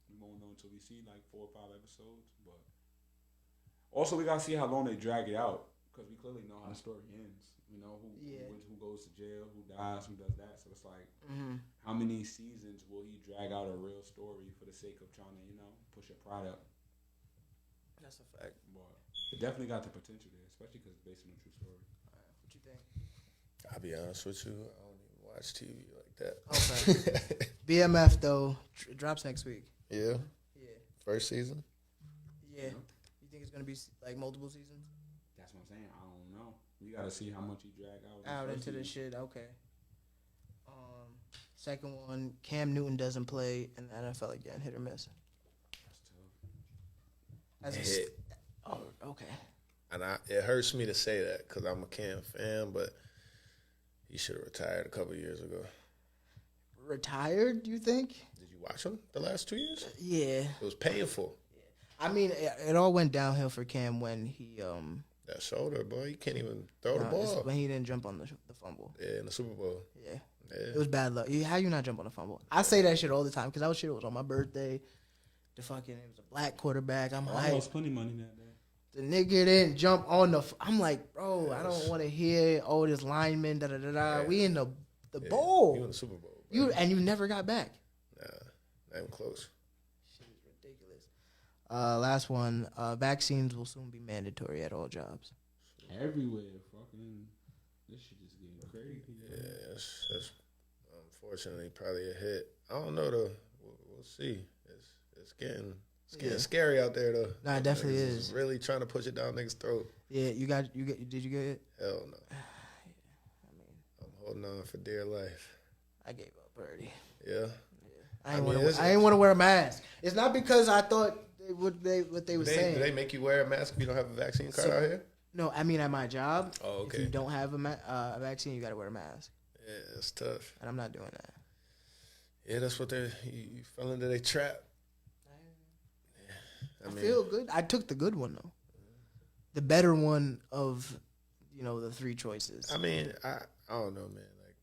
Speaker 4: We won't know until we see like 4 or 5 episodes. But also we gotta see how long they drag it out because we clearly know how the story ends. We know who goes to jail, who dies, who does that. So it's like, how many seasons will he drag out a real story for the sake of trying to, push a product?
Speaker 3: That's a fact.
Speaker 4: But it definitely got the potential there, especially because it's based on a true story.
Speaker 3: What you think?
Speaker 5: I'll be honest with you. I don't even watch TV like that.
Speaker 3: Okay. BMF though drops next week.
Speaker 5: Yeah.
Speaker 3: Yeah.
Speaker 5: First season.
Speaker 3: Yeah. You think it's gonna be like multiple seasons?
Speaker 4: That's what I'm saying. I don't know. We gotta see how much he drag out
Speaker 3: into this shit. Okay. Second one, Cam Newton doesn't play in the NFL again. Hit or miss?
Speaker 5: That's tough. Hit.
Speaker 3: Oh, okay.
Speaker 5: And it hurts me to say that because I'm a Cam fan, but he should have retired a couple years ago.
Speaker 3: Retired? You think?
Speaker 5: Did you watch him the last 2 years?
Speaker 3: Yeah.
Speaker 5: It was painful.
Speaker 3: I mean, it all went downhill for Cam when he
Speaker 5: that shoulder, boy, he can't even throw the ball.
Speaker 3: When he didn't jump on the fumble.
Speaker 5: Yeah, in the Super Bowl.
Speaker 3: Yeah. It was bad luck. How you not jump on a fumble? I say that shit all the time because that shit was on my birthday. It was a black quarterback.
Speaker 4: I lost plenty money that day.
Speaker 3: The nigga didn't jump on the. I'm like, bro, I don't want to hear all this lineman. Da da da da.
Speaker 5: Yeah.
Speaker 3: We in the bowl.
Speaker 5: You in the Super Bowl. Bro.
Speaker 3: You never got back.
Speaker 5: Nah, not even close.
Speaker 3: Shit is ridiculous. Last one. Vaccines will soon be mandatory at all jobs.
Speaker 4: Everywhere, fucking. This shit is getting crazy.
Speaker 5: Yeah, it's unfortunately probably a hit. I don't know though. We'll see. It's getting scary out there though.
Speaker 3: Nah, it definitely is.
Speaker 5: Really trying to push it down niggas' throat.
Speaker 3: Yeah, did you get it?
Speaker 5: Hell no. I'm holding on for dear life.
Speaker 3: I gave up already.
Speaker 5: Yeah.
Speaker 3: I ain't want to wear a mask. It's not because I thought what they were saying.
Speaker 5: Do they make you wear a mask if you don't have a vaccine card out here?
Speaker 3: No, I mean at my job.
Speaker 5: Oh, okay.
Speaker 3: If you don't have a vaccine, you got to wear a mask.
Speaker 5: Yeah, it's tough.
Speaker 3: And I'm not doing that.
Speaker 5: Yeah, that's what you fell into their trap.
Speaker 3: I feel good. I took the good one though. The better one of, the 3 choices.
Speaker 5: I mean, I don't know, man. Like,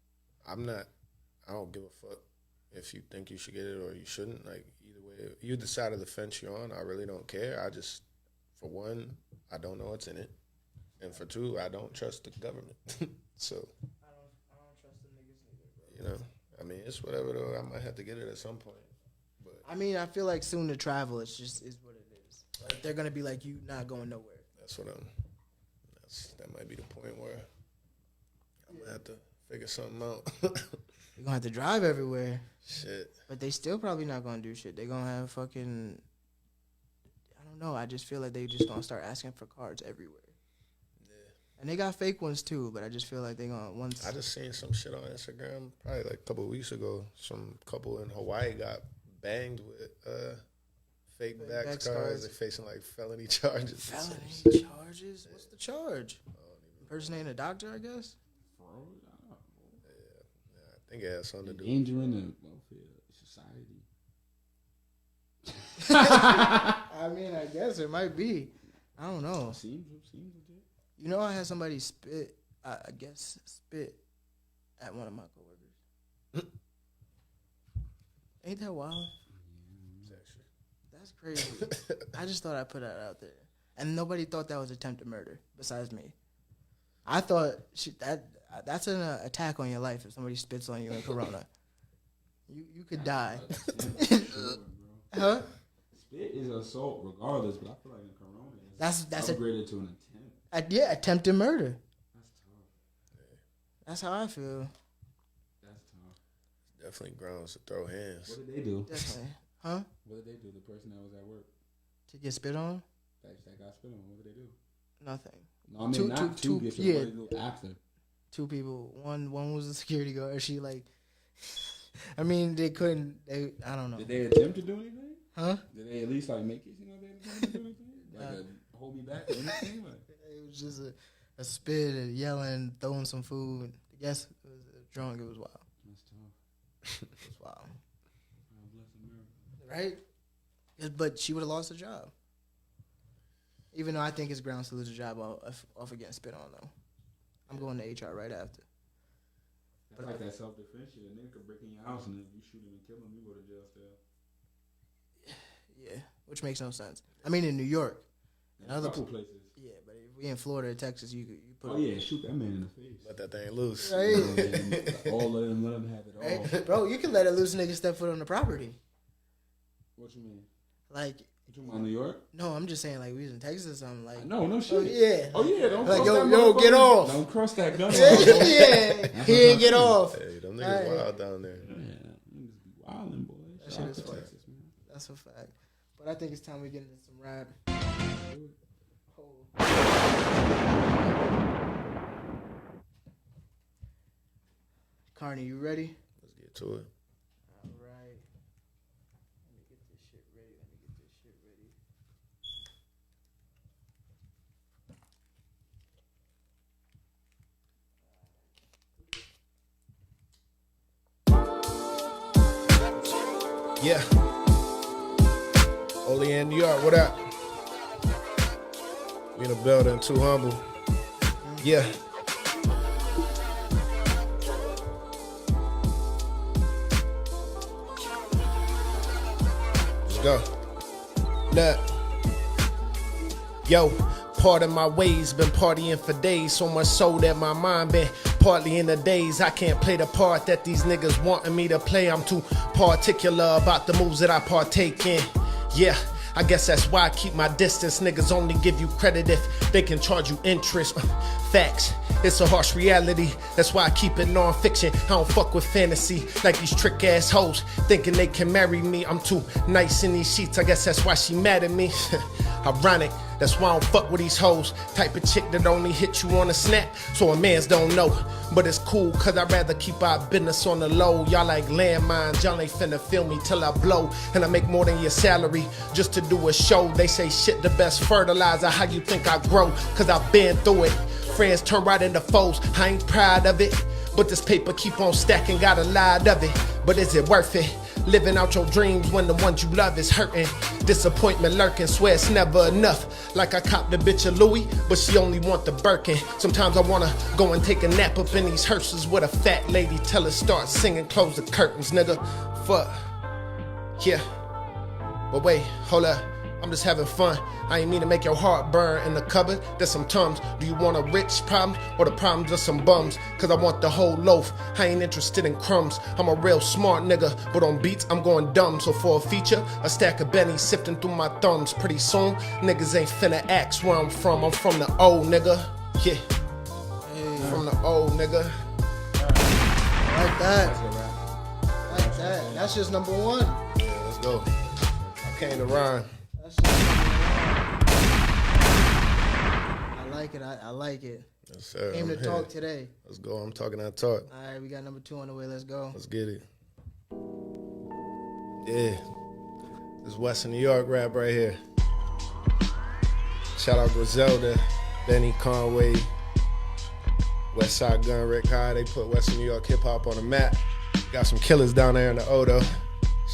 Speaker 5: I don't give a fuck if you think you should get it or you shouldn't. Like, either way, you decide the fence you're on. I really don't care. I just, for one, I don't know what's in it. And for 2, I don't trust the government. So,
Speaker 3: I don't trust the niggas neither, bro.
Speaker 5: I mean, it's whatever though. I might have to get it at some point. But
Speaker 3: I mean, I feel like soon to travel, is what it is. Like, they're gonna be like, you not going nowhere.
Speaker 5: That might be the point where I'm gonna have to figure something out.
Speaker 3: You're gonna have to drive everywhere.
Speaker 5: Shit.
Speaker 3: But they still probably not gonna do shit. They're gonna have fucking, I don't know. I just feel like they just gonna start asking for cards everywhere. And they got fake ones too, but I just feel like they gonna once.
Speaker 5: I just seen some shit on Instagram probably like a couple of weeks ago. Some couple in Hawaii got banged with fake vax cards. They're facing like felony charges.
Speaker 3: Felony charges? What's the charge? Impersonating a doctor, I guess.
Speaker 5: Yeah, I think it has something to do.
Speaker 4: Endangering the welfare society.
Speaker 3: I mean, I guess it might be. I don't know.
Speaker 4: Seems
Speaker 3: I had somebody spit at one of my coworkers. Ain't that wild? That's crazy. I just thought I'd put that out there. And nobody thought that was attempted murder besides me. I thought that's an attack on your life if somebody spits on you in Corona. You could die. Huh?
Speaker 4: Spit is assault regardless, but I feel like in Corona
Speaker 3: that's
Speaker 4: upgraded to an attempt.
Speaker 3: Attempted murder.
Speaker 4: That's tough.
Speaker 3: That's how I feel.
Speaker 4: That's tough.
Speaker 5: Definitely grounds to throw hands.
Speaker 4: What did they do?
Speaker 3: Definitely. Huh?
Speaker 4: What did they do? The person that was at work
Speaker 3: To get spit on?
Speaker 4: That got spit on. What did they do?
Speaker 3: Nothing.
Speaker 4: No, I mean not two get
Speaker 3: yeah.
Speaker 4: what did they do after.
Speaker 3: 2 people. One was a security guard. She like, I mean, they couldn't. I don't know.
Speaker 4: Did they attempt to do anything?
Speaker 3: Huh?
Speaker 4: Did they at least like make it? You know, they attempt to do anything? Like hold me back or anything? Like,
Speaker 3: it was just a spit and yelling, throwing some food. I guess it was drunk. It was wild.
Speaker 4: that's tough.
Speaker 3: It was wild.
Speaker 4: God bless America.
Speaker 3: Right? But she would have lost her job. Even though I think it's grounds to lose a job off of getting spit on, though. I'm going to HR right after.
Speaker 4: That's like that self-defense shit. A nigga could break in your house and if you shoot him and kill him, you go to jail still.
Speaker 3: Yeah, which makes no sense. I mean, in New York. In other
Speaker 4: places.
Speaker 3: Yeah, but if we in Florida or Texas, you put.
Speaker 4: Oh yeah, shoot that man in the face.
Speaker 5: Let that thing loose.
Speaker 3: Right?
Speaker 4: All of them, let them have it all.
Speaker 3: Right? Bro, you can let a loose nigga step foot on the property.
Speaker 4: What you mean?
Speaker 3: Like,
Speaker 4: You talking about New York?
Speaker 3: no, I'm just saying, like, we was in Texas or something. Like,
Speaker 4: No shit.
Speaker 3: oh, yeah.
Speaker 4: Oh yeah, don't
Speaker 3: Like,
Speaker 4: cross that
Speaker 3: yo, get
Speaker 4: motherfucker.
Speaker 3: off.
Speaker 4: Don't cross that gun.
Speaker 3: Yeah, he didn't get off.
Speaker 5: Hey, them niggas
Speaker 3: Right.
Speaker 5: wild down there.
Speaker 4: Yeah, niggas be wildin', boy.
Speaker 3: That
Speaker 4: Shout out
Speaker 3: shit is
Speaker 4: to
Speaker 3: fire.
Speaker 4: Texas, man.
Speaker 3: That's a fact. But I think it's time we get into some rap. Carney, you ready?
Speaker 5: Let's get to it.
Speaker 3: All right. Let me get this shit ready.
Speaker 5: Yeah. Oli in New York, what up? We in the building, 2Humble. Yeah. Let's go. Look. Yo, part of my ways been partying for days, so much so that my mind been partly in the days. I can't play the part that these niggas wanting me to play. I'm too particular about the moves that I partake in. Yeah, I guess that's why I keep my distance. Niggas only give you credit if they can charge you interest. Facts, it's a harsh reality. That's why I keep it non-fiction. I don't fuck with fantasy like these trick ass hoes thinking they can marry me. I'm too nice in these sheets. I guess that's why she mad at me. Ironic, that's why I don't fuck with these hoes. Type of chick that only hit you on a snap, so a mans don't know. But it's cool, cause I'd rather keep our business on the low. Y'all like landmines, y'all ain't finna feel me till I blow. And I make more than your salary just to do a show. They say shit the best fertilizer, how you think I grow? Cause I've been through it. Friends turn right into foes, I ain't proud of it. But this paper keep on stacking, got a lot of it. But is it worth it? Living out your dreams when the ones you love is hurting. Disappointment lurking, swear it's never enough. Like I copped a bitch a Louis, but she only want the Birkin. Sometimes I wanna go and take a nap up in these hearses with a fat lady. Tell her start singing, close the curtains, nigga. Fuck. Yeah. But wait, hold up. I'm just having fun. I ain't mean to make your heart burn in the cupboard. There's some tums. Do you want a rich problem or the problems of some bums? Cause I want the whole loaf. I ain't interested in crumbs. I'm a real smart nigga, but on beats I'm going dumb. So for a feature, a stack of bennies sifting through my thumbs. Pretty soon, niggas ain't finna ask where I'm from. I'm from the old nigga. Yeah. From the old nigga.
Speaker 3: Like that. Like that. That's just number one.
Speaker 5: Yeah, let's go. I came to rhyme.
Speaker 3: I like it. I like it.
Speaker 5: Yes, sir.
Speaker 3: Came to
Speaker 5: I'm
Speaker 3: talk
Speaker 5: here.
Speaker 3: today.
Speaker 5: Let's go. I'm talking that talk.
Speaker 3: All right, we got number 2 on the way. Let's go.
Speaker 5: Let's get it. Yeah. This Western New York rap right here. Shout out Griselda, Benny Conway, Westside Gun, Rick High. They put Western New York hip hop on the map. Got some killers down there in the Odo.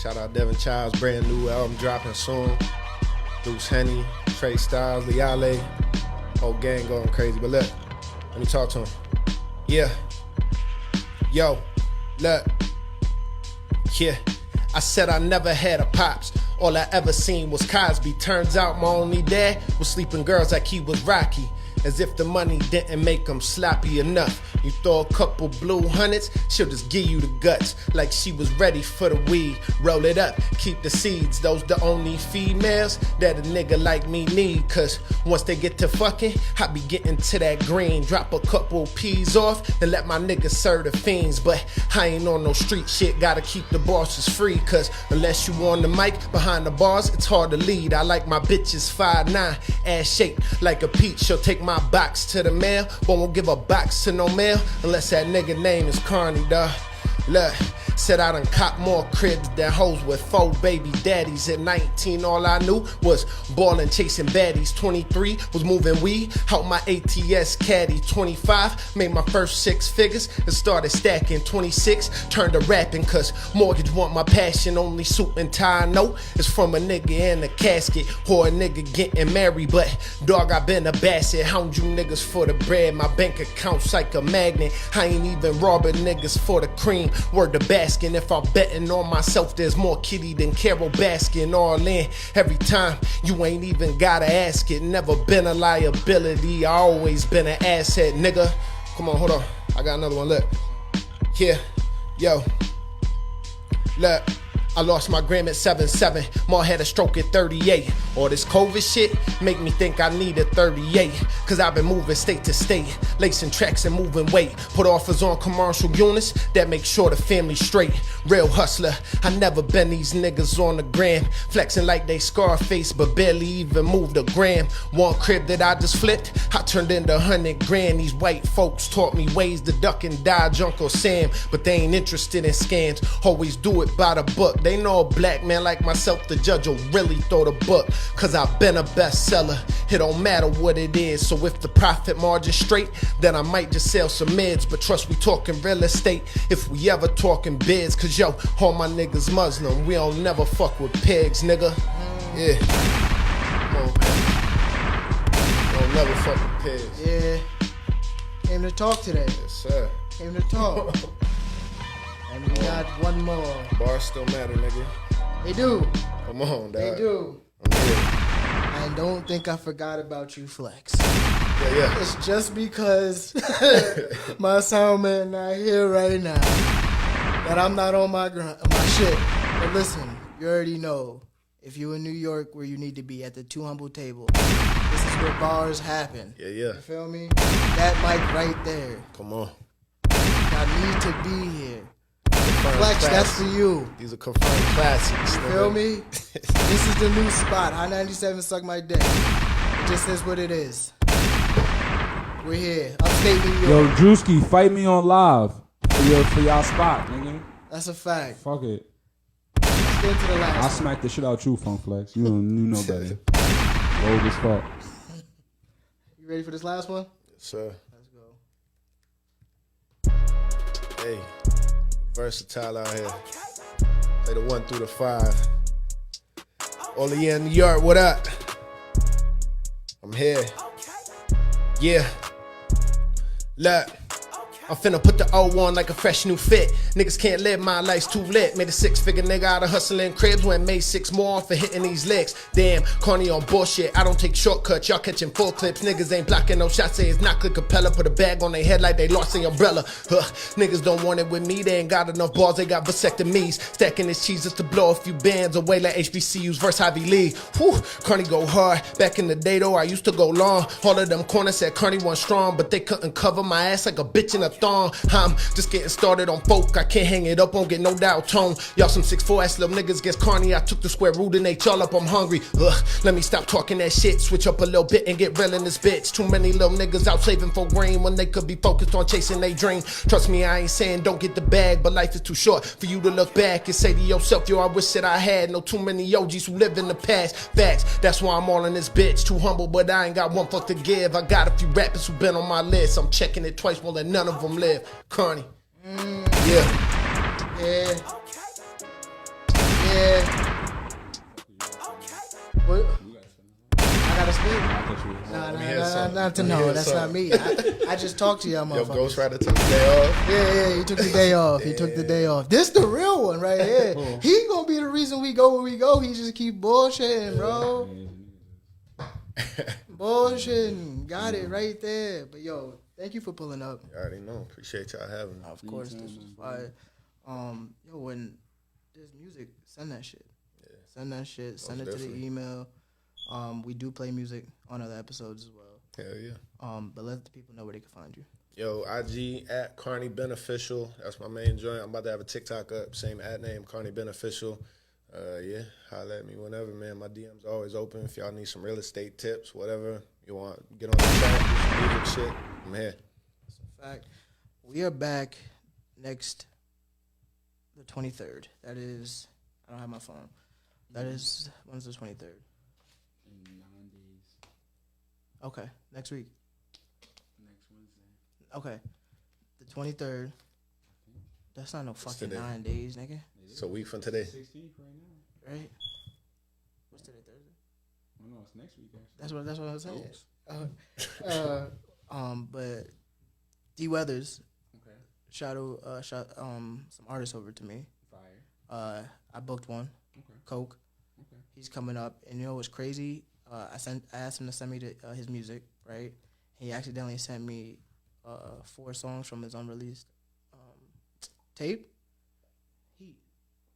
Speaker 5: Shout out Devin Childs, brand new album dropping soon. Deuce Henny, Trey Styles, Liale, whole gang going crazy. But look, let me talk to him. Yeah. Yo, look. Yeah. I said I never had a pops. All I ever seen was Cosby. Turns out my only dad was sleeping girls like he was Rocky.
Speaker 1: as if the money didn't make them sloppy enough. You throw a couple blue hundreds, she'll just give you the guts, like she was ready for the weed. Roll it up, keep the seeds, those the only females that a nigga like me need. Cause once they get to fucking, I be getting to that green. Drop a couple P's off and let my niggas serve the fiends. But I ain't on no street shit, gotta keep the bosses free. Cause unless you on the mic, behind the bars, it's hard to lead. I like my bitches 5'9", ass shaped like a peach. She'll take my box to the mail, but won't give a box to no mail unless that nigga name is Carney, dawg. Look, said I done cop more cribs than hoes with 4 baby daddies. At 19, all I knew was ballin', chasing baddies. 23, was moving weed out my ATS caddy. 25, made my first 6 figures and started stacking. 26, turned to rapping cause mortgage want my passion. Only suit and tie I know is from a nigga in a casket or a nigga getting married. But dog, I been a basset, hound you niggas for the bread. My bank account's like a magnet. I ain't even robbing niggas for the cream. Word to Baskin, if I'm betting on myself, there's more kitty than Carol Baskin. All in, every time, you ain't even gotta ask it. Never been a liability, I always been an asset, nigga. Come on, hold on, I got another one, look. Yeah, yo, look. I lost my gram at 7'7", Ma had a stroke at 38. All this COVID shit make me think I need a 38. Cause I've been moving state to state, lacing tracks and moving weight. Put offers on commercial units that make sure the family's straight. Real hustler, I never been these niggas on the gram, flexing like they Scarface but barely even moved a gram. One crib that I just flipped, I turned into 100 grand. These white folks taught me ways to duck and dodge Uncle Sam, but they ain't interested in scams, always do it by the book. They know a black man like myself, the judge will really throw the book. Cause I've been a bestseller, it don't matter what it is. So if the profit margin's straight, then I might just sell some mids. But trust we talking real estate if we ever talking bids. Cause yo, all my niggas Muslim, we don't never fuck with pigs, nigga. Yeah, come on, man. We don't never fuck with pigs.
Speaker 3: Yeah, came to talk today.
Speaker 5: Yes, sir.
Speaker 3: Came to talk. And we got one more.
Speaker 5: Bars still matter, nigga.
Speaker 3: They do.
Speaker 5: Come on, dog.
Speaker 3: They do.
Speaker 5: I'm here.
Speaker 3: And don't think I forgot about you, Flex.
Speaker 5: Yeah.
Speaker 3: It's just because my sound man not here right now that I'm not on my shit. But listen, you already know, if you in New York, where you need to be at the 2Humble table. This is where bars happen.
Speaker 5: Yeah.
Speaker 3: You feel me? That mic right there.
Speaker 5: Come on.
Speaker 3: I need to be here.
Speaker 5: Confirmed
Speaker 3: Flex,
Speaker 5: classics.
Speaker 3: that's for you.
Speaker 5: These are confirmed classics.
Speaker 3: You feel me? This is the new spot. High 97, suck my dick. It just is what it is. We're here. Upstate New
Speaker 4: Yo,
Speaker 3: York.
Speaker 4: Drewski, fight me on live for y'all spot, nigga.
Speaker 3: That's a fact.
Speaker 4: Fuck it.
Speaker 3: Let's get into the
Speaker 4: I'll
Speaker 3: last one.
Speaker 4: smack the shit out you, Funk Flex. You know better. Rogue as fuck.
Speaker 3: You ready for this last one?
Speaker 5: Yes, sir.
Speaker 3: Let's go.
Speaker 5: Hey, versatile out here. Play the 1 through the 5. All of you in New York, what up? I'm here. Yeah. Look. I'm finna put the O on like a fresh new fit. Niggas can't live, my life's too lit. Made a 6-figure nigga out of hustling cribs. When made 6 more for hitting these licks. Damn, Carney on bullshit. I don't take shortcuts, y'all catching full clips. Niggas ain't blocking no shots, say it's not click Capella. Put a bag on their head like they lost an umbrella. Niggas don't want it with me, they ain't got enough balls, they got vasectomies. Stacking this cheese just to blow a few bands away like HBCUs versus Ivy League. Whew, Carney go hard. Back in the day though, I used to go long. All of them corners said Carney was strong, but they couldn't cover my ass like a bitch in a thong. I'm just getting started on folk, I can't hang it up, won't get no doubt tone. Y'all some 6'4" ass little niggas guess Carney. I took the square root and ate y'all up, I'm hungry. Let me stop talking that shit, switch up a little bit and get real in this bitch. Too many little niggas out saving for green when they could be focused on chasing their dream. Trust me, I ain't saying don't get the bag, but life is too short for you to look back and say to yourself, yo, I wish that I had no too many OGs who live in the past. Facts, that's why I'm all in this bitch. Too humble, but I ain't got one fuck to give. I got a few rappers who been on my list. I'm checking it twice, won't let none of them live. Carney. Yeah.
Speaker 3: What? I gotta speak? Nah, that's not me. I just talked to y'all
Speaker 5: Yo,
Speaker 3: motherfuckers.
Speaker 5: Ghost Rider took the day off.
Speaker 3: Yeah, he took the day off. He took the day off. This the real one right here. He gonna be the reason we go where we go. He just keep bullshitting, bro. Bullshitting. Got it right there. But yo, thank you for pulling up.
Speaker 5: You already know. Appreciate y'all having me.
Speaker 3: Of course, this was fire. Yo, when there's music, send that shit. Yeah. Send that shit. Send it to the email. We do play music on other episodes as well.
Speaker 5: Hell yeah.
Speaker 3: But let the people know where they can find you.
Speaker 5: Yo, IG at Carney Beneficial. That's my main joint. I'm about to have a TikTok up. Same ad name, Carney Beneficial. Yeah, holla at me whenever, man. My DM's always open. If y'all need some real estate tips, whatever you want, get on the track, do some music shit, I'm here.
Speaker 3: That's a fact. We are back next, the 23rd. That is, I don't have my phone. That is, when's the 23rd?
Speaker 4: In 9 days.
Speaker 3: Okay, next week.
Speaker 4: Next Wednesday.
Speaker 3: Okay, the 23rd. That's not no fucking 9 days, nigga.
Speaker 5: It's a week from today.
Speaker 4: 16th right now.
Speaker 3: Right? What's today, Thursday?
Speaker 4: Oh, no, it's next week, actually.
Speaker 3: That's what I was saying. But D Weathers,
Speaker 4: Okay.
Speaker 3: shot some artists over to me.
Speaker 4: Fire.
Speaker 3: I booked one.
Speaker 4: Okay.
Speaker 3: Coke.
Speaker 4: Okay.
Speaker 3: He's coming up, and you know what's crazy? I asked him to send me his music, right? He accidentally sent me 4 songs from his unreleased tape.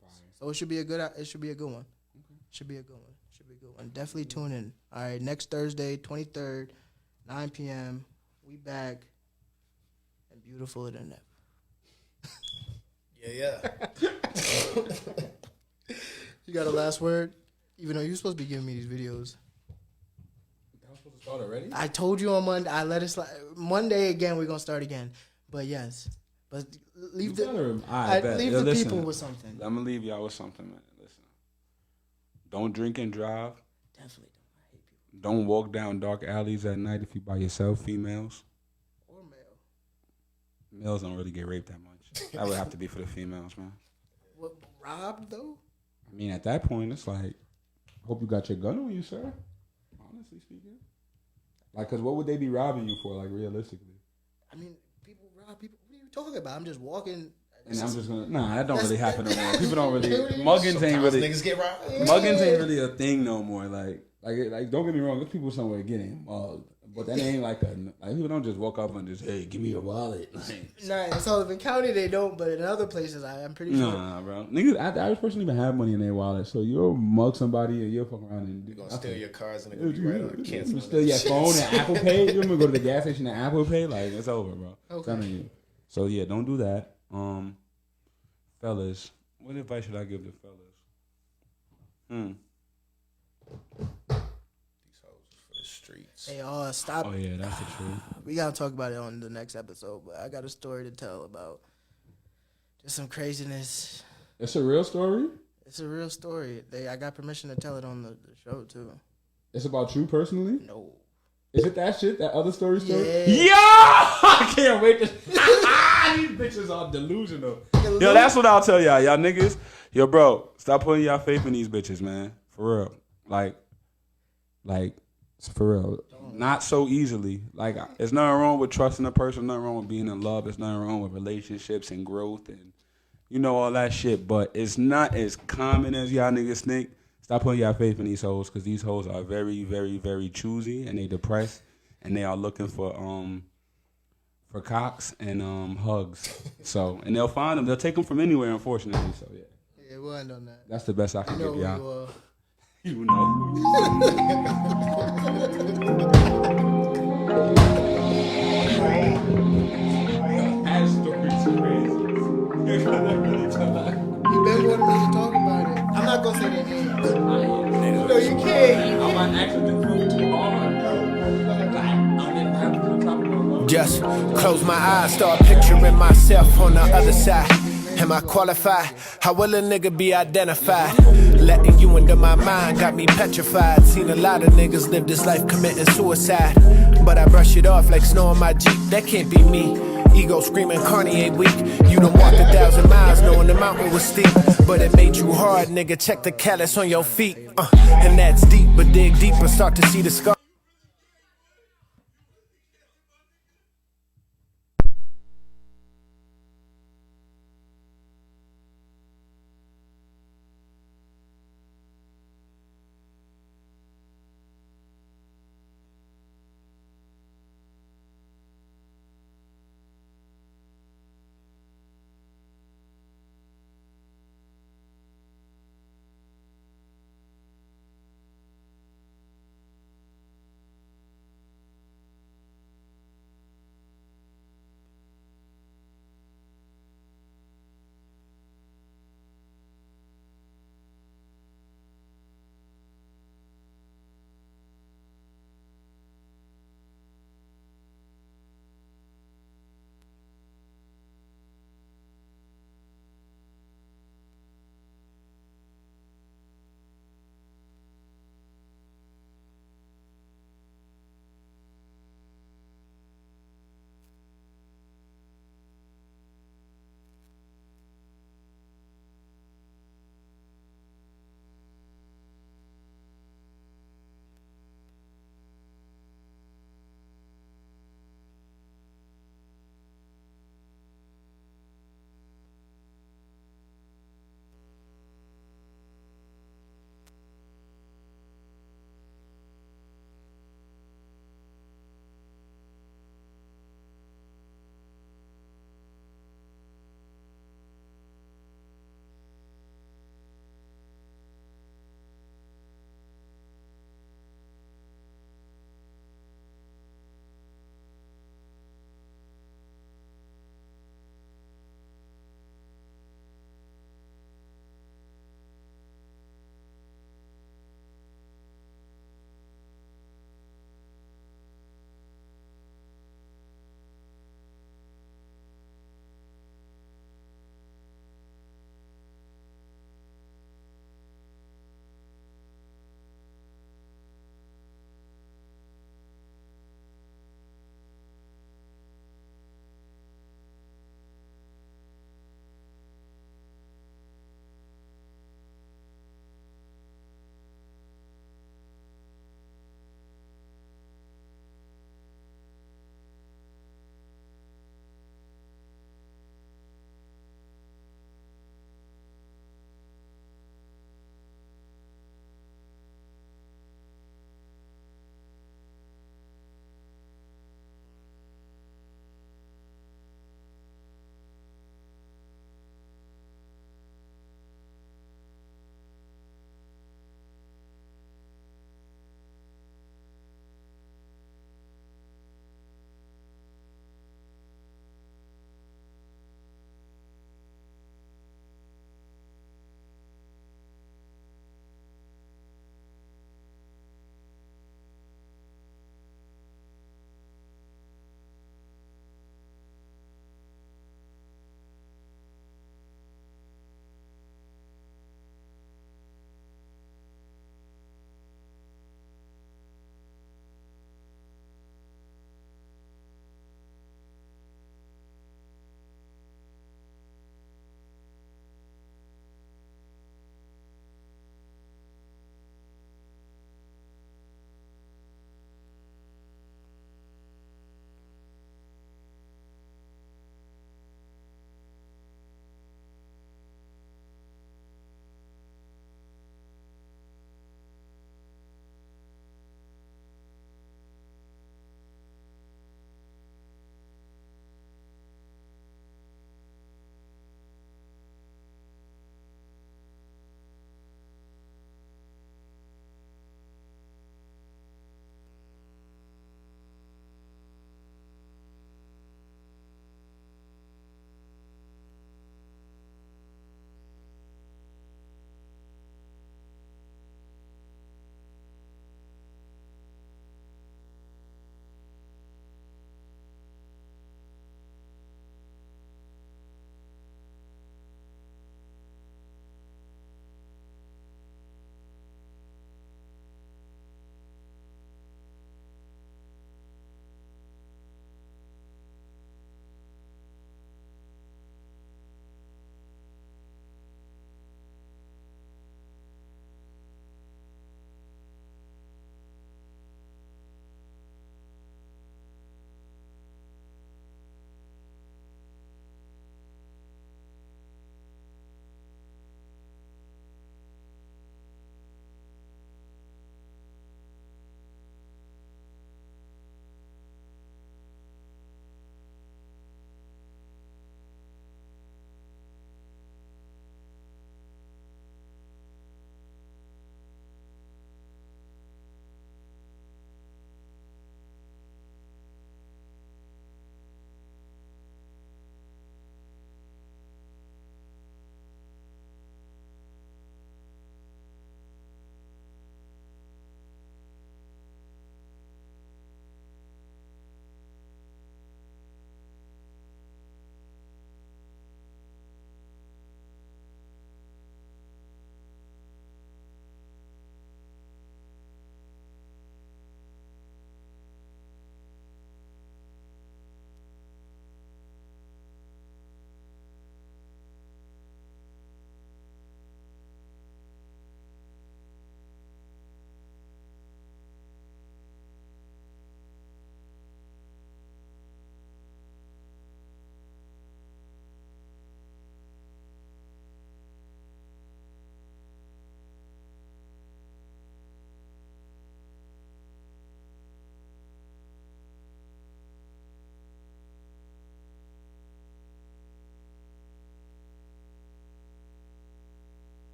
Speaker 4: Fire.
Speaker 3: So it should be a good one.
Speaker 4: Okay.
Speaker 3: Should be a good one. Definitely tune in. All right, next Thursday, 23rd, 9 p.m. We back and beautiful than ever.
Speaker 5: Yeah.
Speaker 3: You got a last word? Even though you're supposed to be giving me these videos.
Speaker 4: That was supposed to start already?
Speaker 3: I told you on Monday. I let it slide. Monday again, we're going to start again. But yes. But leave the people with something.
Speaker 4: I'm going to leave y'all with something, man. Listen. Don't drink and drive.
Speaker 3: Definitely don't. I hate people.
Speaker 4: Don't walk down dark alleys at night if you by yourself, females.
Speaker 3: Or male.
Speaker 4: Males don't really get raped that much. That would have to be for the females, man.
Speaker 3: What, robbed, though?
Speaker 4: I mean, at that point, it's like, hope you got your gun on you, sir. Honestly speaking. Like, because what would they be robbing you for, like, realistically?
Speaker 3: I mean, people rob people. What are you talking about? I'm just walking.
Speaker 4: And I'm just gonna that don't really happen no more. People don't really muggins ain't
Speaker 5: Sometimes
Speaker 4: really
Speaker 5: niggas get robbed.
Speaker 4: muggins ain't really a thing no more. Like don't get me wrong, there's people somewhere getting mugged, but that ain't like people don't just walk up and just hey give me your wallet.
Speaker 3: Nah, in Sullivan County they don't, but in other places I'm pretty sure.
Speaker 4: Nah, bro, niggas, the average person even have money in their wallet, so you'll mug somebody and you'll fuck around and
Speaker 5: You're gonna steal your cars and they're gonna be right on cancel.
Speaker 4: Steal your phone and Apple Pay. You're gonna go to the gas station and Apple Pay. Like it's over, bro.
Speaker 3: Okay.
Speaker 4: Telling you. So yeah, don't do that. Fellas, what advice should I give the fellas?
Speaker 5: These hoes is for the streets.
Speaker 3: Hey, stop.
Speaker 4: Oh yeah, that's the truth.
Speaker 3: We gotta talk about it on the next episode, but I got a story to tell about just some craziness.
Speaker 4: It's a real story?
Speaker 3: It's a real story. I got permission to tell it on the show too.
Speaker 4: It's about you personally?
Speaker 3: No.
Speaker 4: Is it that shit? That other story?
Speaker 3: Yeah.
Speaker 4: Yo! I can't wait to... These bitches are delusional. Yo, that's what I'll tell y'all. Y'all niggas, yo, bro, stop putting y'all faith in these bitches, man. For real. Like, for real. Not so easily. Like, there's nothing wrong with trusting a person. Nothing wrong with being in love. There's nothing wrong with relationships and growth and, you know, all that shit. But it's not as common as y'all niggas think. Stop putting y'all faith in these hoes because these hoes are very, very, very choosy and they depressed and they are looking for cocks and hugs. So and they'll find them. They'll take them from anywhere, unfortunately. So yeah.
Speaker 3: Yeah, we'll end on that.
Speaker 4: That's the best I can give y'all.
Speaker 3: You
Speaker 4: know who you That story's crazy.
Speaker 3: You been wanting me to talk about it. I'm not gonna say their names. No, you can't.
Speaker 4: I'm not actually
Speaker 1: Just close my eyes, start picturing myself on the other side. Am I qualified? How will a nigga be identified? Letting you into my mind got me petrified. Seen a lot of niggas live this life committing suicide, but I brush it off like snow on my Jeep. That can't be me. Ego screaming, Carney ain't weak. You done walked 1,000 miles knowing the mountain was steep, but it made you hard, nigga. Check the callus on your feet. And that's deep, but dig deeper, start to see the scar.